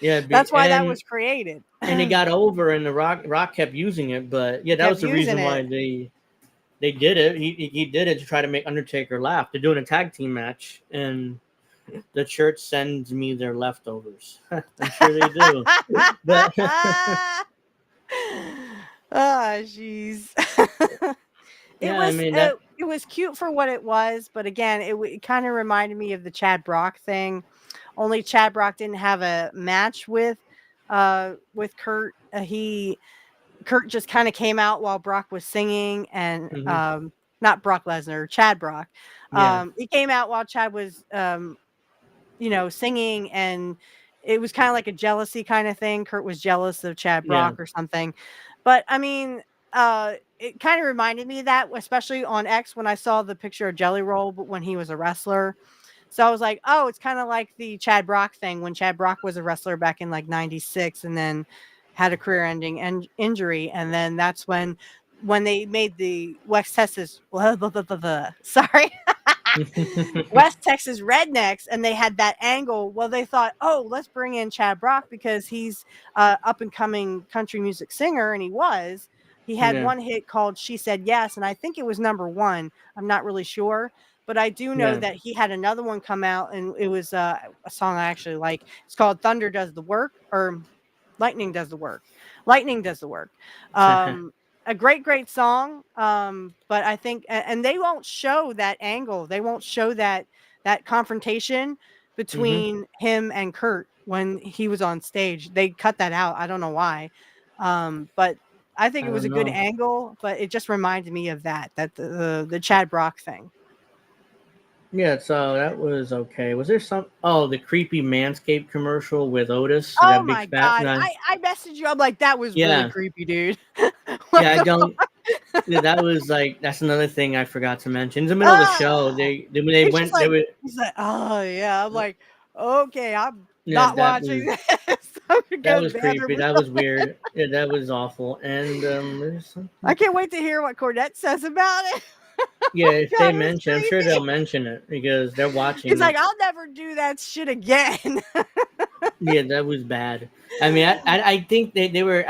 Yeah, That's why that was created. and it got over, and the Rock kept using it. But yeah, that Kept was the using reason why it. they did it. He did it to try to make Undertaker laugh. They're doing a tag team match, and the church sends me their leftovers. I'm sure they do. But Ah, jeez. yeah, I mean It was cute for what it was, but again, it kind of reminded me of the Chad Brock thing. Only Chad Brock didn't have a match with Kurt. Kurt just kind of came out while Brock was singing, and hmm not Brock Lesnar, Chad Brock. yeah, He came out while Chad was singing, and it was kind of like a jealousy kind of thing. Kurt was jealous of Chad yeah, Brock or something. But I mean, it kind of reminded me of that, especially on X when I saw the picture of Jelly Roll when he was a wrestler. So I was like, oh, it's kind of like the Chad Brock thing when Chad Brock was a wrestler back in like 96 and then had a career ending injury. And then that's when they made the West Texas, sorry, West Texas Rednecks, and they had that angle. Well, they thought, oh, let's bring in Chad Brock because he's up and coming country music singer, and he was. He had yeah, one hit called "She Said Yes," and I think it was number one. I'm not really sure, but I do know yeah. that he had another one come out, and it was a song I actually like. It's called "Thunder Does the Work" or "Lightning Does the Work." Lightning does the work. Um, a great song, but I think and they won't show that angle. They won't show that confrontation hmm between him and Kurt when he was on stage. They cut that out. I don't know why. But I think I it was don't a good know. angle, but it just reminded me of that the Chad Brock thing. Yeah, so that was okay. Was there some? Oh, the creepy Manscaped commercial with Otis, Oh that big my fat god. guy. I messaged you. I'm like, that was really Yeah, creepy, dude. yeah. What I the don't. fuck? Yeah, that was like that's another thing I forgot to mention. In the middle of the show, Ah! they He's just went they like were he's like, "Oh, yeah." I'm like, "Okay, I'm yeah not watching this. I'm gonna that go to was bathroom creepy. or That was something." weird. Yeah, that was awful. And there's I something. can't wait to hear what Cornette says about it. Yeah, if they God, it was mention, I'm sure they'll creepy. mention it because they're He's watching. like, "I'll never do that shit again." Yeah, that was bad. I mean, I think they were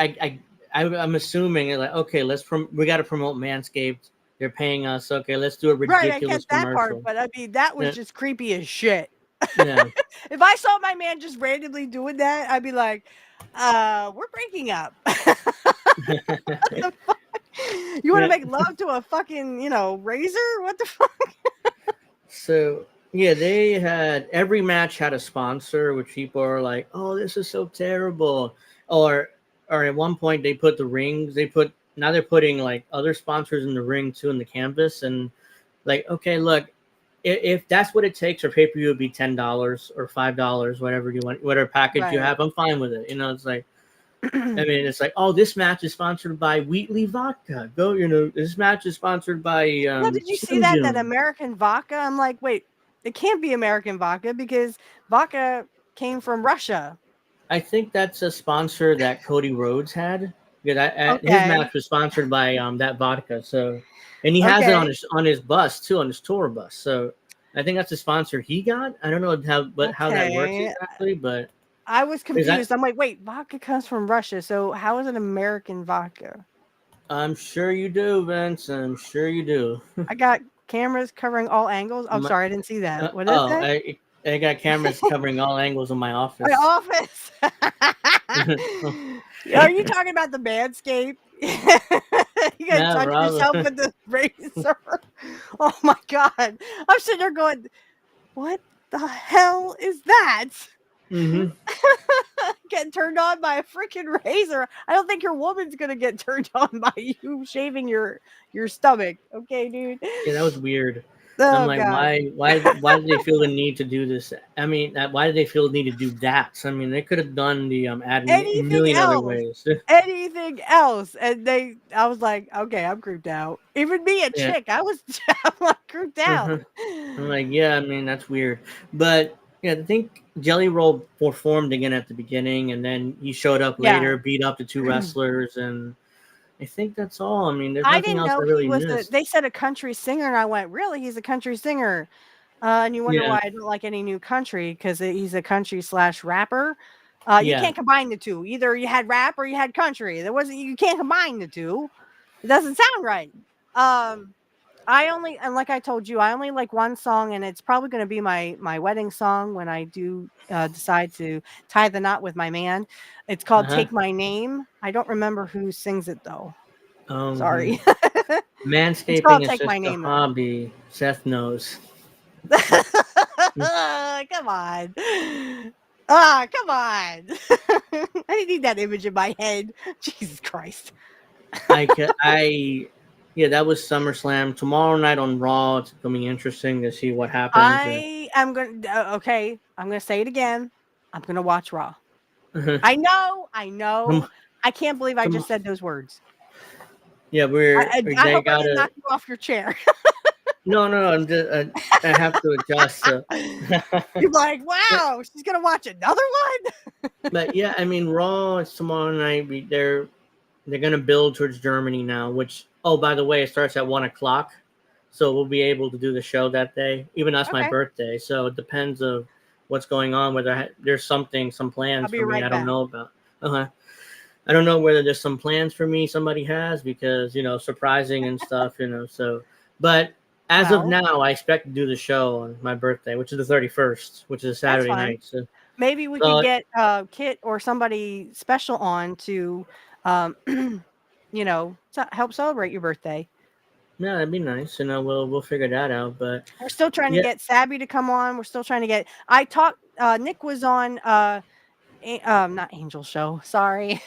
I'm assuming like okay, we got to promote Manscaped. They're paying us. Okay, let's do a Right, I ridiculous get that part, commercial. but I mean, that was Yeah, just creepy as shit. yeah. If I saw my man just randomly doing that, I'd be like, we're breaking up." You wanna Yeah. make love to a fucking, razor? What the fuck? So yeah, they had every match had a sponsor, which people are like, "Oh, this is so terrible," or or at one point they put the rings. Now they're putting like other sponsors in the ring too in the canvas, and like, okay, look, if that's what it takes for pay per view, would be $10 or $5, whatever you want, whatever package you Right. have. I'm fine with it. It's like. I mean, it's like, oh, this match is sponsored by Wheatley Vodka. Go, this match is sponsored by Well, did you see Slim that Jim. American vodka? I'm like, "Wait, it can't be American vodka because vodka came from Russia." I think that's a sponsor that Cody Rhodes had. Because his Okay. match was sponsored by that vodka. So, and he has it on Okay. his bus too, on his tour bus. So, I think that's the sponsor he got. I don't know how that works Okay. exactly, but I was is that confused. I'm like, "Wait, vodka comes from Russia, so how is it American vodka?" I'm sure you do, Vince. I'm sure you do. I got cameras covering all angles. I'm My, sorry, I didn't see that. What did it oh, say? I got cameras covering all angles of my My office. office. Are you talking about the Manscaped? You gotta No, touch yourself Rob. with the razor. Oh my god. I'm sitting there going, what the hell is that? hmm Getting turned on by a freaking razor. I don't think your woman's gonna get turned on by you shaving your stomach. Okay, dude. Yeah, that was weird. I'm Oh like, god. why did they feel the need to do this? I mean, why did they feel the need to do that? I mean, they could have done the ad in a Anything million other else. ways. Anything else. And I was like, okay, I'm creeped out. Even me, a Yeah, chick, I'm like creeped out. uh I'm like, yeah, I mean, that's weird. But yeah, I think Jelly Roll performed again at the beginning, and then he showed up Yeah. later, beat up the two wrestlers, and I think that's all. I mean, there's I nothing didn't else I know he really was missed. they said a country singer, and I went, really? He's a country singer. And you wonder Yeah, why I don't like any new country because he's a country slash rapper. You Yeah. can't combine the two. Either you had rap or you had country. You can't combine the two. It doesn't sound right. Um, and like I told you, I only like one song, and it's probably going to be my wedding song when I do decide to tie the knot with my man. It's called Uh-huh. "Take My Name." I don't remember who sings it though. Hmm. Sorry. It's Manscaping called is "Take My just a Name" though. hobby. Seth knows. Come on. Ah, come on. I need that image in my head. Jesus Christ. I yeah, that was SummerSlam. Tomorrow night on Raw, it's gonna be interesting to see what happens. I am going to, okay, I'm going to say it again. I'm going to watch Raw. I know. I Come, know. I can't believe I come, just said those words. yeah, I they hope I didn't gotta. knock you off your chair. No, no, no. I'm just I have to adjust. You're like, but, wow, she's going to watch another one? but yeah, I mean, Raw is tomorrow night. They're gonna build towards Germany now. Which, oh, by the way, it starts at 1 o'clock, so we'll be able to do the show that day. Even that's my Okay. birthday, so it depends of what's going on. Whether there's some I'll plans be for me, right I don't back. know about. Uh-huh. I don't know whether there's some plans for me somebody has because surprising and stuff. So, but as of Well, now, I expect to do the show on my birthday, which is the 31st, which is a that's Saturday fine. night. So, Maybe we could so get Kit or somebody special on to, um, help celebrate your birthday. yeah, that'd be nice. We'll figure that out. But We're still trying to yeah, get Sabby to come on. We're still trying to get. I talked. Nick was on. Not Angel Show. Sorry.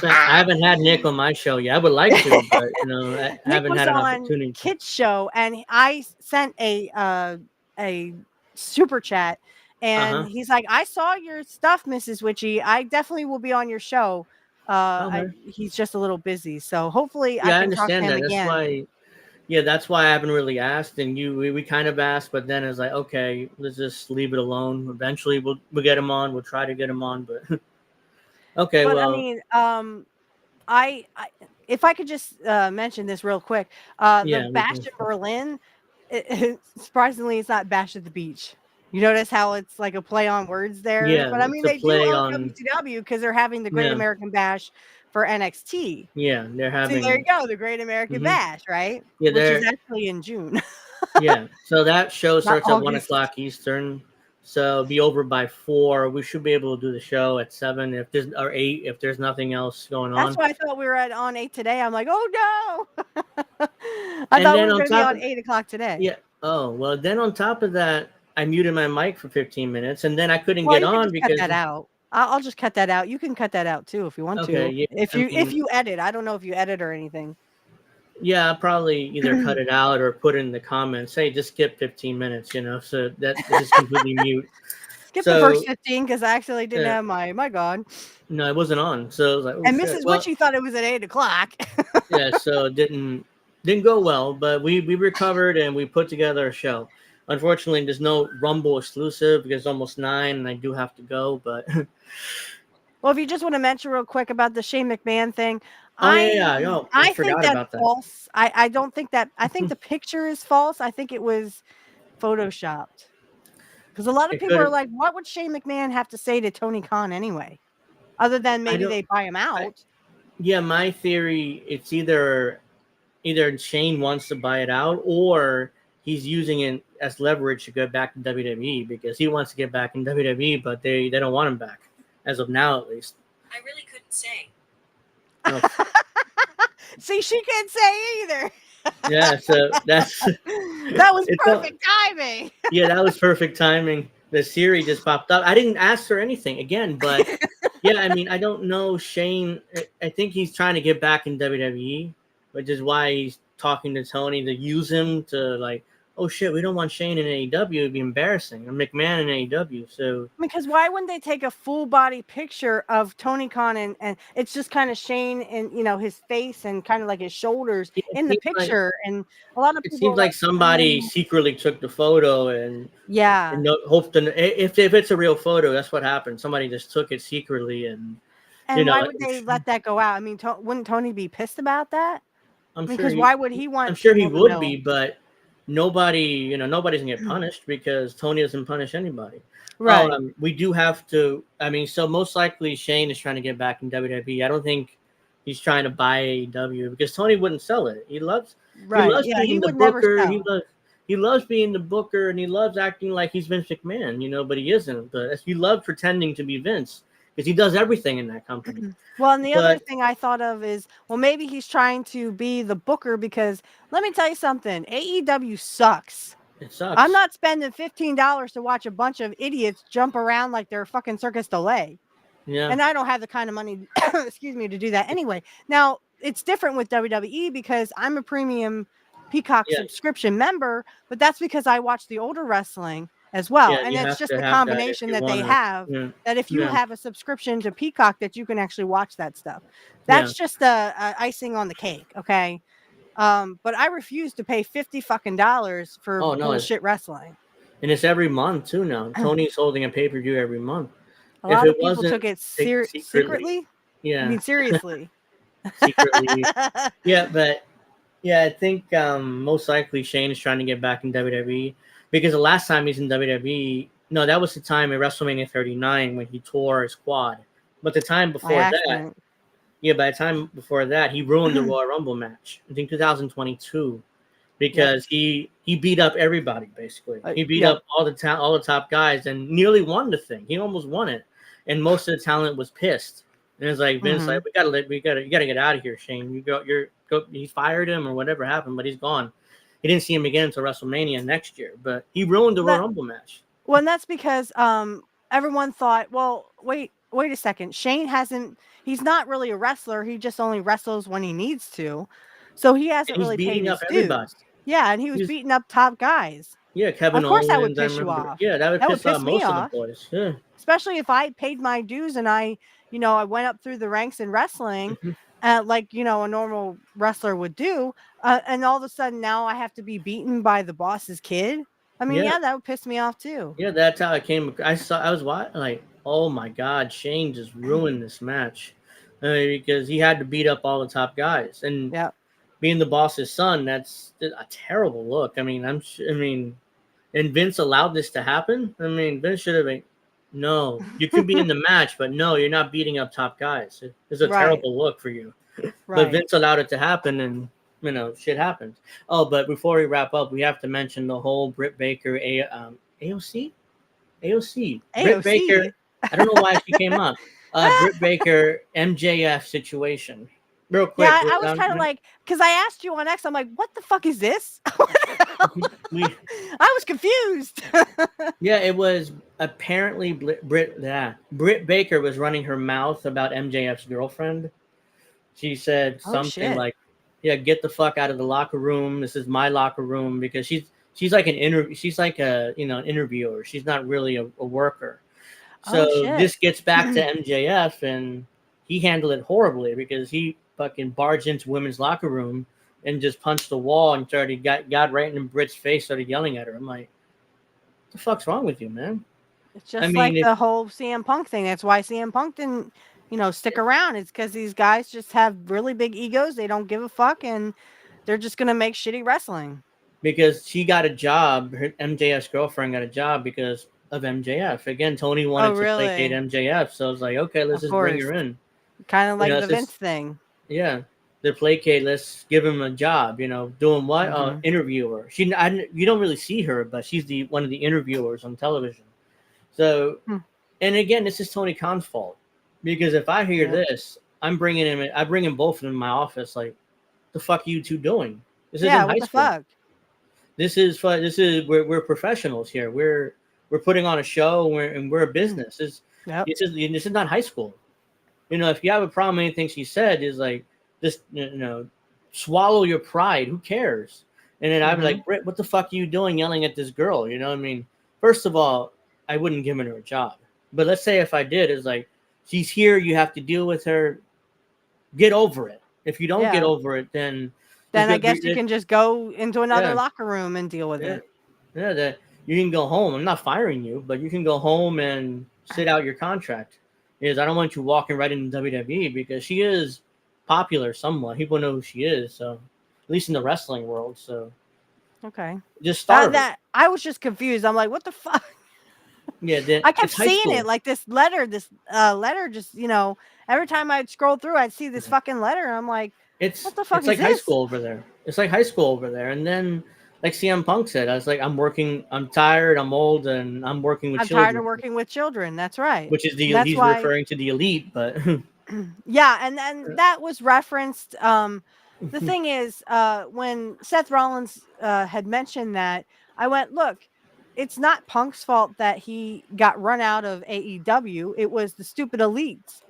I haven't had Nick on my show yet. I would like to, but I Nick haven't was had an on opportunity to. Kit's show, and I sent a super chat, Uh and huh. he's like, "I saw your stuff, Mrs. Witchy. I definitely will be on your show." Okay. He's just a little busy, so hopefully I Yeah, I can talk to understand him that. That's again. why. Yeah, that's why I haven't really asked, and we kind of asked, but then it's like, okay, let's just leave it alone. Eventually, we'll get him on. We'll try to get him on, but okay, But I well, mean, I if I could just mention this real quick, the yeah, we Bash can. in Berlin, surprisingly, it's not Bash at the Beach. You notice how it's like a play on words there, Yeah, but I mean it's a they do play own on. WCW because they're having the Great Yeah, American Bash for NXT. yeah, they're See, there you having. go, the Great American Hmm. Bash, right? Yeah, Which is they're actually in June, yeah. So that show not starts at one August. o'clock Eastern. So be over by 4. We should be able to do the show at 7 if there's or 8 if there's nothing else going That's on. why I thought we were at on 8 today. I'm like, oh no, I And thought we then were on going to be top on of 8 o'clock today. yeah, oh well, then on top of that, I muted my mic for 15 minutes, and then I couldn't Well, get you can on just cut because that out. I'll just cut that out. You can cut that out too if you want okay, to. yeah, If I mean, you edit, I don't know if you edit or anything. yeah, I'll probably either cut it out or put it in the comments. Hey, just skip 15 minutes, so that just completely mute. Skip the first So 15 because I actually didn't uh, have my mic on. no, it wasn't on. So I was like, oh And shit. Mrs. Well, Witchy thought it was at 8 o'clock. yeah, so it didn't go well, but we recovered and we put together a show. Unfortunately, there's no Rumble exclusive because it's almost 9 and I do have to go. But Well, if you just want to mention real quick about the Shane McMahon thing, oh yeah, I yeah, yo, I I think forgot that's about that. false. I don't think that. I think the picture is false. I think it was photoshopped because a lot of It people are could. like, "What would Shane McMahon have to say to Tony Khan anyway?" Other than I maybe don't. they buy him I, out. yeah, my theory it's either Shane wants to buy it out or he's using it as leverage to get back to WWE because he wants to get back in WWE, but they don't want him back as of now at least. I really couldn't say. Oh, See, she can't say either. yeah, so that's That was it's all, perfect timing. yeah, that was perfect timing. The Siri just popped up. I didn't ask her anything again, but yeah, I mean, I don't know Shane. I think he's trying to get back in WWE, which is why he's talking to Tony to use him to like, oh shit, we don't want Shane in AEW. It'd be embarrassing. Or McMahon in AEW. So Because why wouldn't they take a full body picture of Tony Khan and it's just kind of Shane and his face and kind of like his shoulders it in the seems like picture? And a lot of it people seems are like like, somebody secretly took the photo and yeah. hope to if it's a real photo, that's what happened. Somebody just took it secretly and you And know, why would they let that go out? I mean, wouldn't Tony be pissed about that? I'm I mean, sure because he why would he I'm want sure he people to would know? be, but nobody's gonna get punished because Tony doesn't punish anybody. Right. We do have to. I mean, so most likely Shane is trying to get back in WWE. I don't think he's trying to buy AEW because Tony wouldn't sell it. He Right. loves Yeah, he being the would never booker. sell. He loves being the booker, and he loves acting like he's Vince McMahon. But he isn't. But he loves pretending to be Vince because he does everything in that company. Well, and the other But thing I thought of is, well, maybe he's trying to be the booker because let me tell you something, AEW sucks. it sucks. I'm not spending $15 to watch a bunch of idiots jump around like they're fucking Circus Delay. Yeah. And I don't have the kind of money, excuse me, to do that anyway. Now, it's different with WWE because I'm a premium Peacock Yeah. subscription member, but that's because I watch the older wrestling as well. Yeah. And You it's have just to the have that if combination you that they want to. have Yeah. that if you Yeah. have a subscription to Peacock that you can actually watch that stuff. Yeah. That's just a icing on the cake, okay? But I refuse to pay $50 fucking dollars for Oh no, bullshit wrestling. and it's every month too now. Tony's holding a pay-per-view every month. A If lot it of people wasn't took it secretly, secretly. I yeah, mean, seriously. secretly, yeah, but yeah, I think most likely Shane is trying to get back in WWE because the last time he's in WWE, no, that was the time in WrestleMania 39 when he tore his quad. But the time By before that, accident. yeah, by the time before that, he ruined the Royal Rumble match. I think 2022 Yep. because he beat up everybody basically. He beat Yep. up all the top guys and nearly won the thing. He almost won it, and most of the talent was pissed. And it's like Vince, like you gotta get out of here, Shane. He fired him or whatever happened, but he's gone. He didn't see him again until WrestleMania next year. But he ruined the Royal Rumble match. Well, and that's because everyone thought, well, wait a second. He's not really a wrestler. He just only wrestles when he needs to. So he And hasn't he's really paid beating up his everybody. dues. Yeah, and he was He's beating up top guys. Yeah, Of Kevin course that would Owens. I piss you remember. off. Yeah, that would That would piss off piss me most of the off. boys. Yeah. Especially if I paid my dues and I went up through the ranks in wrestling, like, a normal wrestler would do. And all of a sudden now I have to be beaten by the boss's kid. I mean, Yeah. yeah, that would piss me off too. Yeah, that's how I came. I was like, oh my god, Shane just ruined this match because he had to beat up all the top guys, and Yeah. being the boss's son, that's a terrible look. I mean, and Vince allowed this to happen. I mean, Vince should have been, no, you could be in the match, but no, you're not beating up top guys. It's a Right. terrible look for you. But Right. Vince allowed it to happen, and shit happens. Oh, but before we wrap up, we have to mention the whole Britt Baker AOC. Britt Baker. AOC. I don't know why she came up. Britt Baker MJF situation. Real quick. Yeah, I was kind of like, because I asked you on X, I'm like, what the fuck is this? we, I was confused. yeah, it was apparently Britt Baker was running her mouth about MJF's girlfriend. She said something like, "Yeah, get the fuck out of the locker room. This is my locker room," because she's like she's like an interviewer. She's not really a worker. So this gets back to MJF, and he handled it horribly because he fucking barged into women's locker room and just punched the wall and got right in Britt's face, started yelling at her. I'm like, what the fuck's wrong with you, man? It's just the whole CM Punk thing. That's why CM Punk didn't, stick around. It's because these guys just have really big egos. They don't give a fuck, and they're just gonna make shitty wrestling. Because she got a job, her MJF's girlfriend got a job because of MJF. Again, Tony wanted to placate MJF, so I was like, okay, let's just bring her in. Kind of like the Vince thing. Yeah, the placate. Let's give him a job. Doing what? Interviewer. You don't really see her, but she's one of the interviewers on television. So, and again, this is Tony Khan's fault because if I hear this, I bring in both of them in my office. Like, the fuck are you two doing? This isn't high school. Fuck? This is we're professionals here. We're putting on a show and we're a business. This is not high school. If you have a problem with anything she said, is like just swallow your pride. Who cares? And then I'd be like, Britt, what the fuck are you doing yelling at this girl? I mean, first of all, I wouldn't give her a job. But let's say if I did, it's like, she's here, you have to deal with her. Get over it. If you don't get over it, then I guess you can just go into another locker room and deal with it. Yeah, that you can go home. I'm not firing you, but you can go home and sit out your contract. Is I don't want you walking right into WWE because she is popular somewhat. People know who she is, so at least in the wrestling world. So Okay. Just started. That I was just confused. I'm like, what the fuck? Yeah, I kept it's high seeing it school. like this letter just, every time I'd scroll through, I'd see this fucking letter. And I'm like, what the fuck It's is like high this? school over there. It's like high school over there. And then, like CM Punk said, I was like, I'm tired, I'm old, and I'm working with I'm tired of children, working with children. That's right. which is And that's he's why, referring to the elite, but yeah, and that was referenced. The thing is, when Seth Rollins had mentioned that, I went, look, it's not Punk's fault that he got run out of AEW. It was the stupid elites,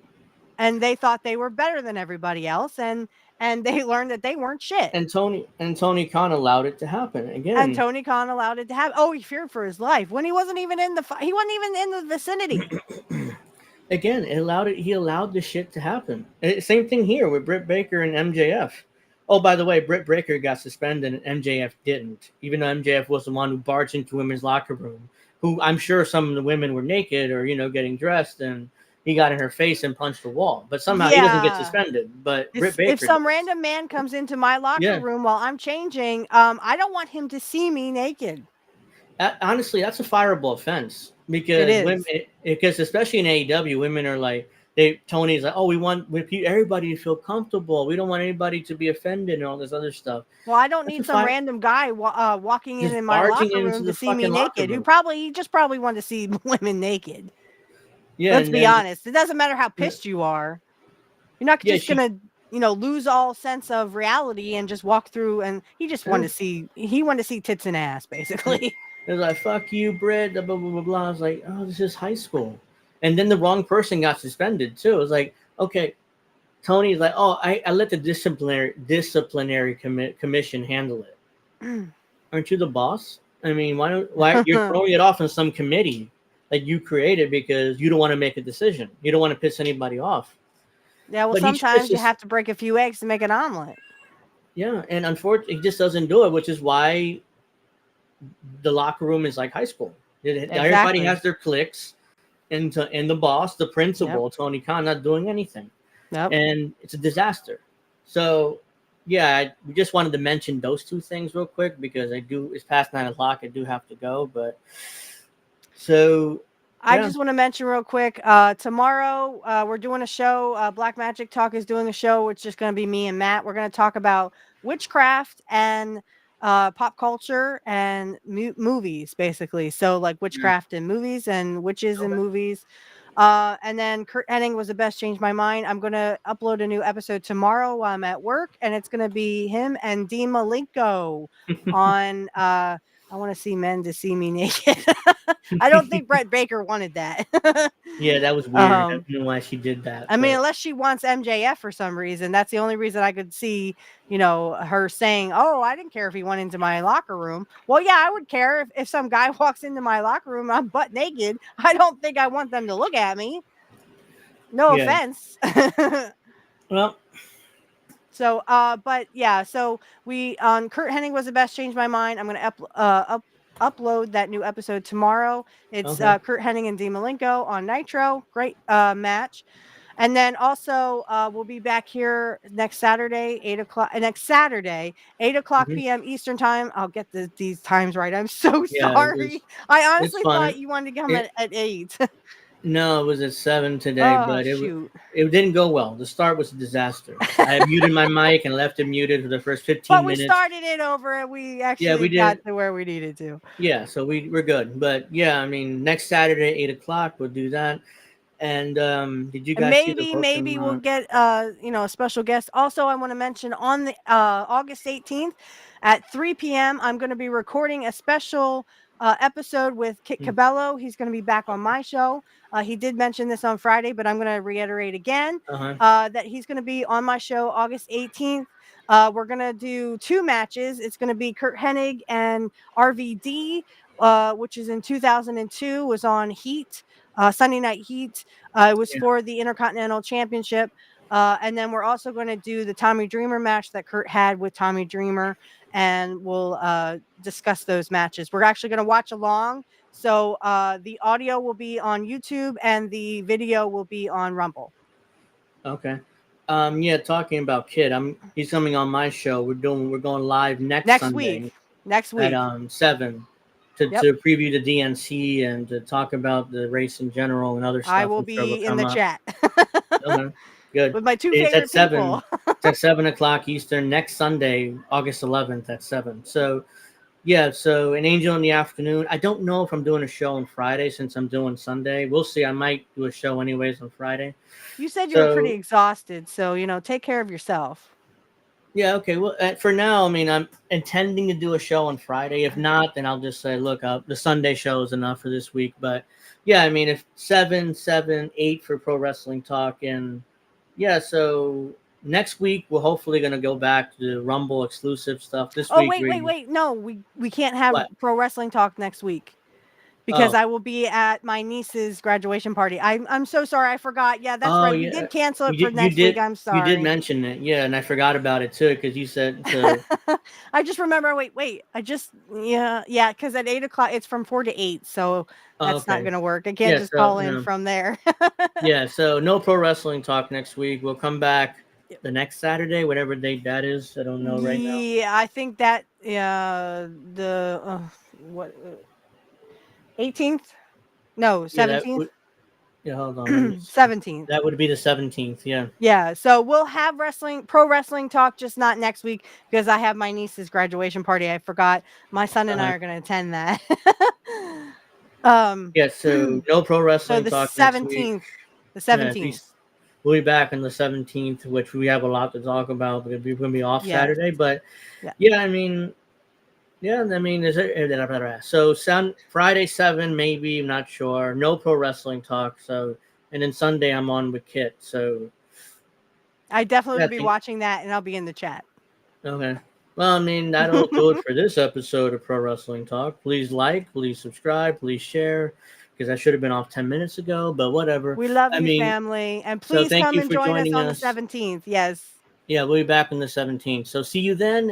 and they thought they were better than everybody else, and they learned that they weren't shit. Tony Khan allowed it to happen And again. Tony Khan allowed it to happen. Oh, he feared for his life when he wasn't even in he wasn't even in the vicinity. Again, he allowed the shit to happen. Same thing here with Britt Baker and MJF. Oh, by the way, Britt Baker got suspended and MJF didn't, even though MJF was the one who barged into women's locker room. Who I'm sure some of the women were naked or getting dressed, and he got in her face and punched the wall. But somehow he doesn't get Yeah. suspended, but Britt If Baker some does. random man comes into my locker Yeah, room while I'm changing, I don't want him to see me naked. honestly, that's a fireable offense It because women, is. because especially in AEW, women are like Tony's like, oh, we want everybody to feel comfortable. We don't want anybody to be offended and all this other stuff. Well, I don't That's a need some fire, random guy walking just in my barging locker into room to the see me fucking locker naked. room. He just probably wanted to see women naked. Yeah, Let's and be then honest. It doesn't matter how yeah, pissed you are. You're not yeah, just she gonna, lose all sense of reality and just walk through. And yeah, he wanted to see tits and ass, yeah. basically. It was like fuck you, Britt. Blah blah blah blah blah. I was like, oh, this is high school, and then the wrong person got suspended too. It was like, okay, Tony's like, oh, I let the disciplinary commission handle it. Aren't you the boss? I mean, why you're Yeah, throwing it off on some committee that you created because you don't want to make a decision. You don't want to piss anybody off. well, But he sometimes you just have to break a few eggs to make an omelet. yeah, and unfortunately, he just doesn't do it, which is why the locker room is like high school. Everybody Exactly. has their cliques, and the boss, the Yep. principal, Tony Khan, not doing anything, Yep. and it's a disaster. So yeah, we just wanted to mention those two things real quick because it's past 9 o'clock. I do have to go, but so I yeah. just want to mention real quick. Tomorrow, we're doing a show. Black Magic Talk is doing a show. It's just going to be me and Matt. We're going to talk about witchcraft and pop culture and movies, basically. So, like Mm, witchcraft in movies and witches in okay. movies. And then Kurt Hennig was the best. Changed my mind. I'm going to upload a new episode tomorrow while I'm at work, and it's going to be him and Dean Malenko on. I want to see men to see me naked. I don't think Brett Baker wanted that. Yeah, that was weird. I um, don't know why she did that, I mean, but unless she wants MJF for some reason, that's the only reason I could see, her saying, "Oh, I didn't care if he went into my locker room." Well, yeah, I would care if some guy walks into my locker room and I'm butt naked. I don't think I want them to look at me. No yeah. offense. Well, So, but yeah, so we on Kurt Hennig was the best. Changed my mind. I'm gonna upload that new episode tomorrow. It's okay. Kurt Hennig and Dean Malenko on Nitro. Great match. And then also we'll be back here next Saturday, 8 o'clock. Next Saturday, 8 o'clock Hmm. p.m. Eastern time. I'll get these times right. I'm so Yeah, sorry. I it's honestly thought fun. you wanted to come It at 8. No, it was at 7 today, Oh but shoot. it didn't go well. The start was a disaster. I muted my mic and left it muted for the first But 15 we minutes. started it over and we Yeah, actually we got did. to where we needed to. Yeah, so we're good. But yeah, I mean, next Saturday, 8 o'clock, we'll do that. And did you And guys see the maybe we'll Pokemon? get a special guest. Also, I want to mention on the August 18th at 3 p.m. I'm going to be recording a special episode with Kit Cabello. He's going to be back on my show. He did mention this on Friday, but I'm going to reiterate again Uh-huh. that he's going to be on my show August 18th. We're going to do two matches. It's going to be Kurt Hennig and RVD, which is in 2002, was on Heat, Sunday Night Heat. It was Yeah. for the Intercontinental Championship. And then we're also going to do the Tommy Dreamer match that Kurt had with Tommy Dreamer. And we'll discuss those matches. We're actually going to watch along. So the audio will be on YouTube and the video will be on Rumble. Okay. Yeah, talking about Kid, he's coming on my show. We're going live next Next Sunday. week. Next at week. 7 to, Yep. preview the DNC and to talk about the race in general and other I stuff will I'm sure will be in come the up. chat Okay, good. with my two It's at favorite 7. people. It's at 7 o'clock Eastern next Sunday, August 11th at 7. So yeah, so an Angel in the afternoon. I don't know if I'm doing a show on Friday since I'm doing Sunday. We'll see. I might do a show anyways on Friday. You said you were pretty So exhausted, so take care of yourself. yeah, okay. Well, for now, I mean, I'm intending to do a show on Friday. If not, then I'll just say, look, the Sunday show is enough for this week. But yeah, I mean, if 7, 7, 8 for Pro Wrestling Talk, and yeah, so next week we're hopefully gonna go back to the Rumble exclusive stuff. This Oh, week wait. No, we can't have what? pro wrestling talk next week because Oh, I will be at my niece's graduation party. I'm so sorry. I forgot. Yeah, that's oh right. We yeah, did cancel it you for did, you next week. did, I'm you did sorry. mention it, yeah, and I forgot about it too because you said so. I just remember. Wait. I just yeah. Because at 8 o'clock, it's from 4 to 8, so Oh, that's not okay, gonna work. I can't yeah, just so call in no. from there. Yeah, so no pro wrestling talk next week. We'll come back Yep. the next Saturday, whatever date that is. I don't know right now. Yeah, I think that the what 18th? No, Yeah, that 17th. would. Yeah, hold on. Let me see. 17th. That would be the 17th. Yeah. Yeah, so we'll have pro wrestling talk, just not next week because I have my niece's graduation party. I forgot. My son and I Uh, are going to attend that. um, yeah. So no pro so wrestling the talk next week. 17th, the Yeah. 17th. We'll be back on the 17th, which we have a lot to talk about because we're going to be off Yes. Saturday. But Yeah. yeah, I mean, yeah, I mean, is it? So Friday 7, maybe. I'm not sure. No pro wrestling talk. So and then Sunday I'm on with Kit. So I definitely yeah, will be watching that and I'll be in the chat. okay. Well, I mean, that'll do it for this episode of Pro Wrestling Talk. Please like, please subscribe, please share, because I should have been off 10 minutes ago, but whatever. We love I you, mean, family. And so please thank come you and for join us joining on the us. 17th. Yes. Yeah, we'll be back on the 17th. So see you then.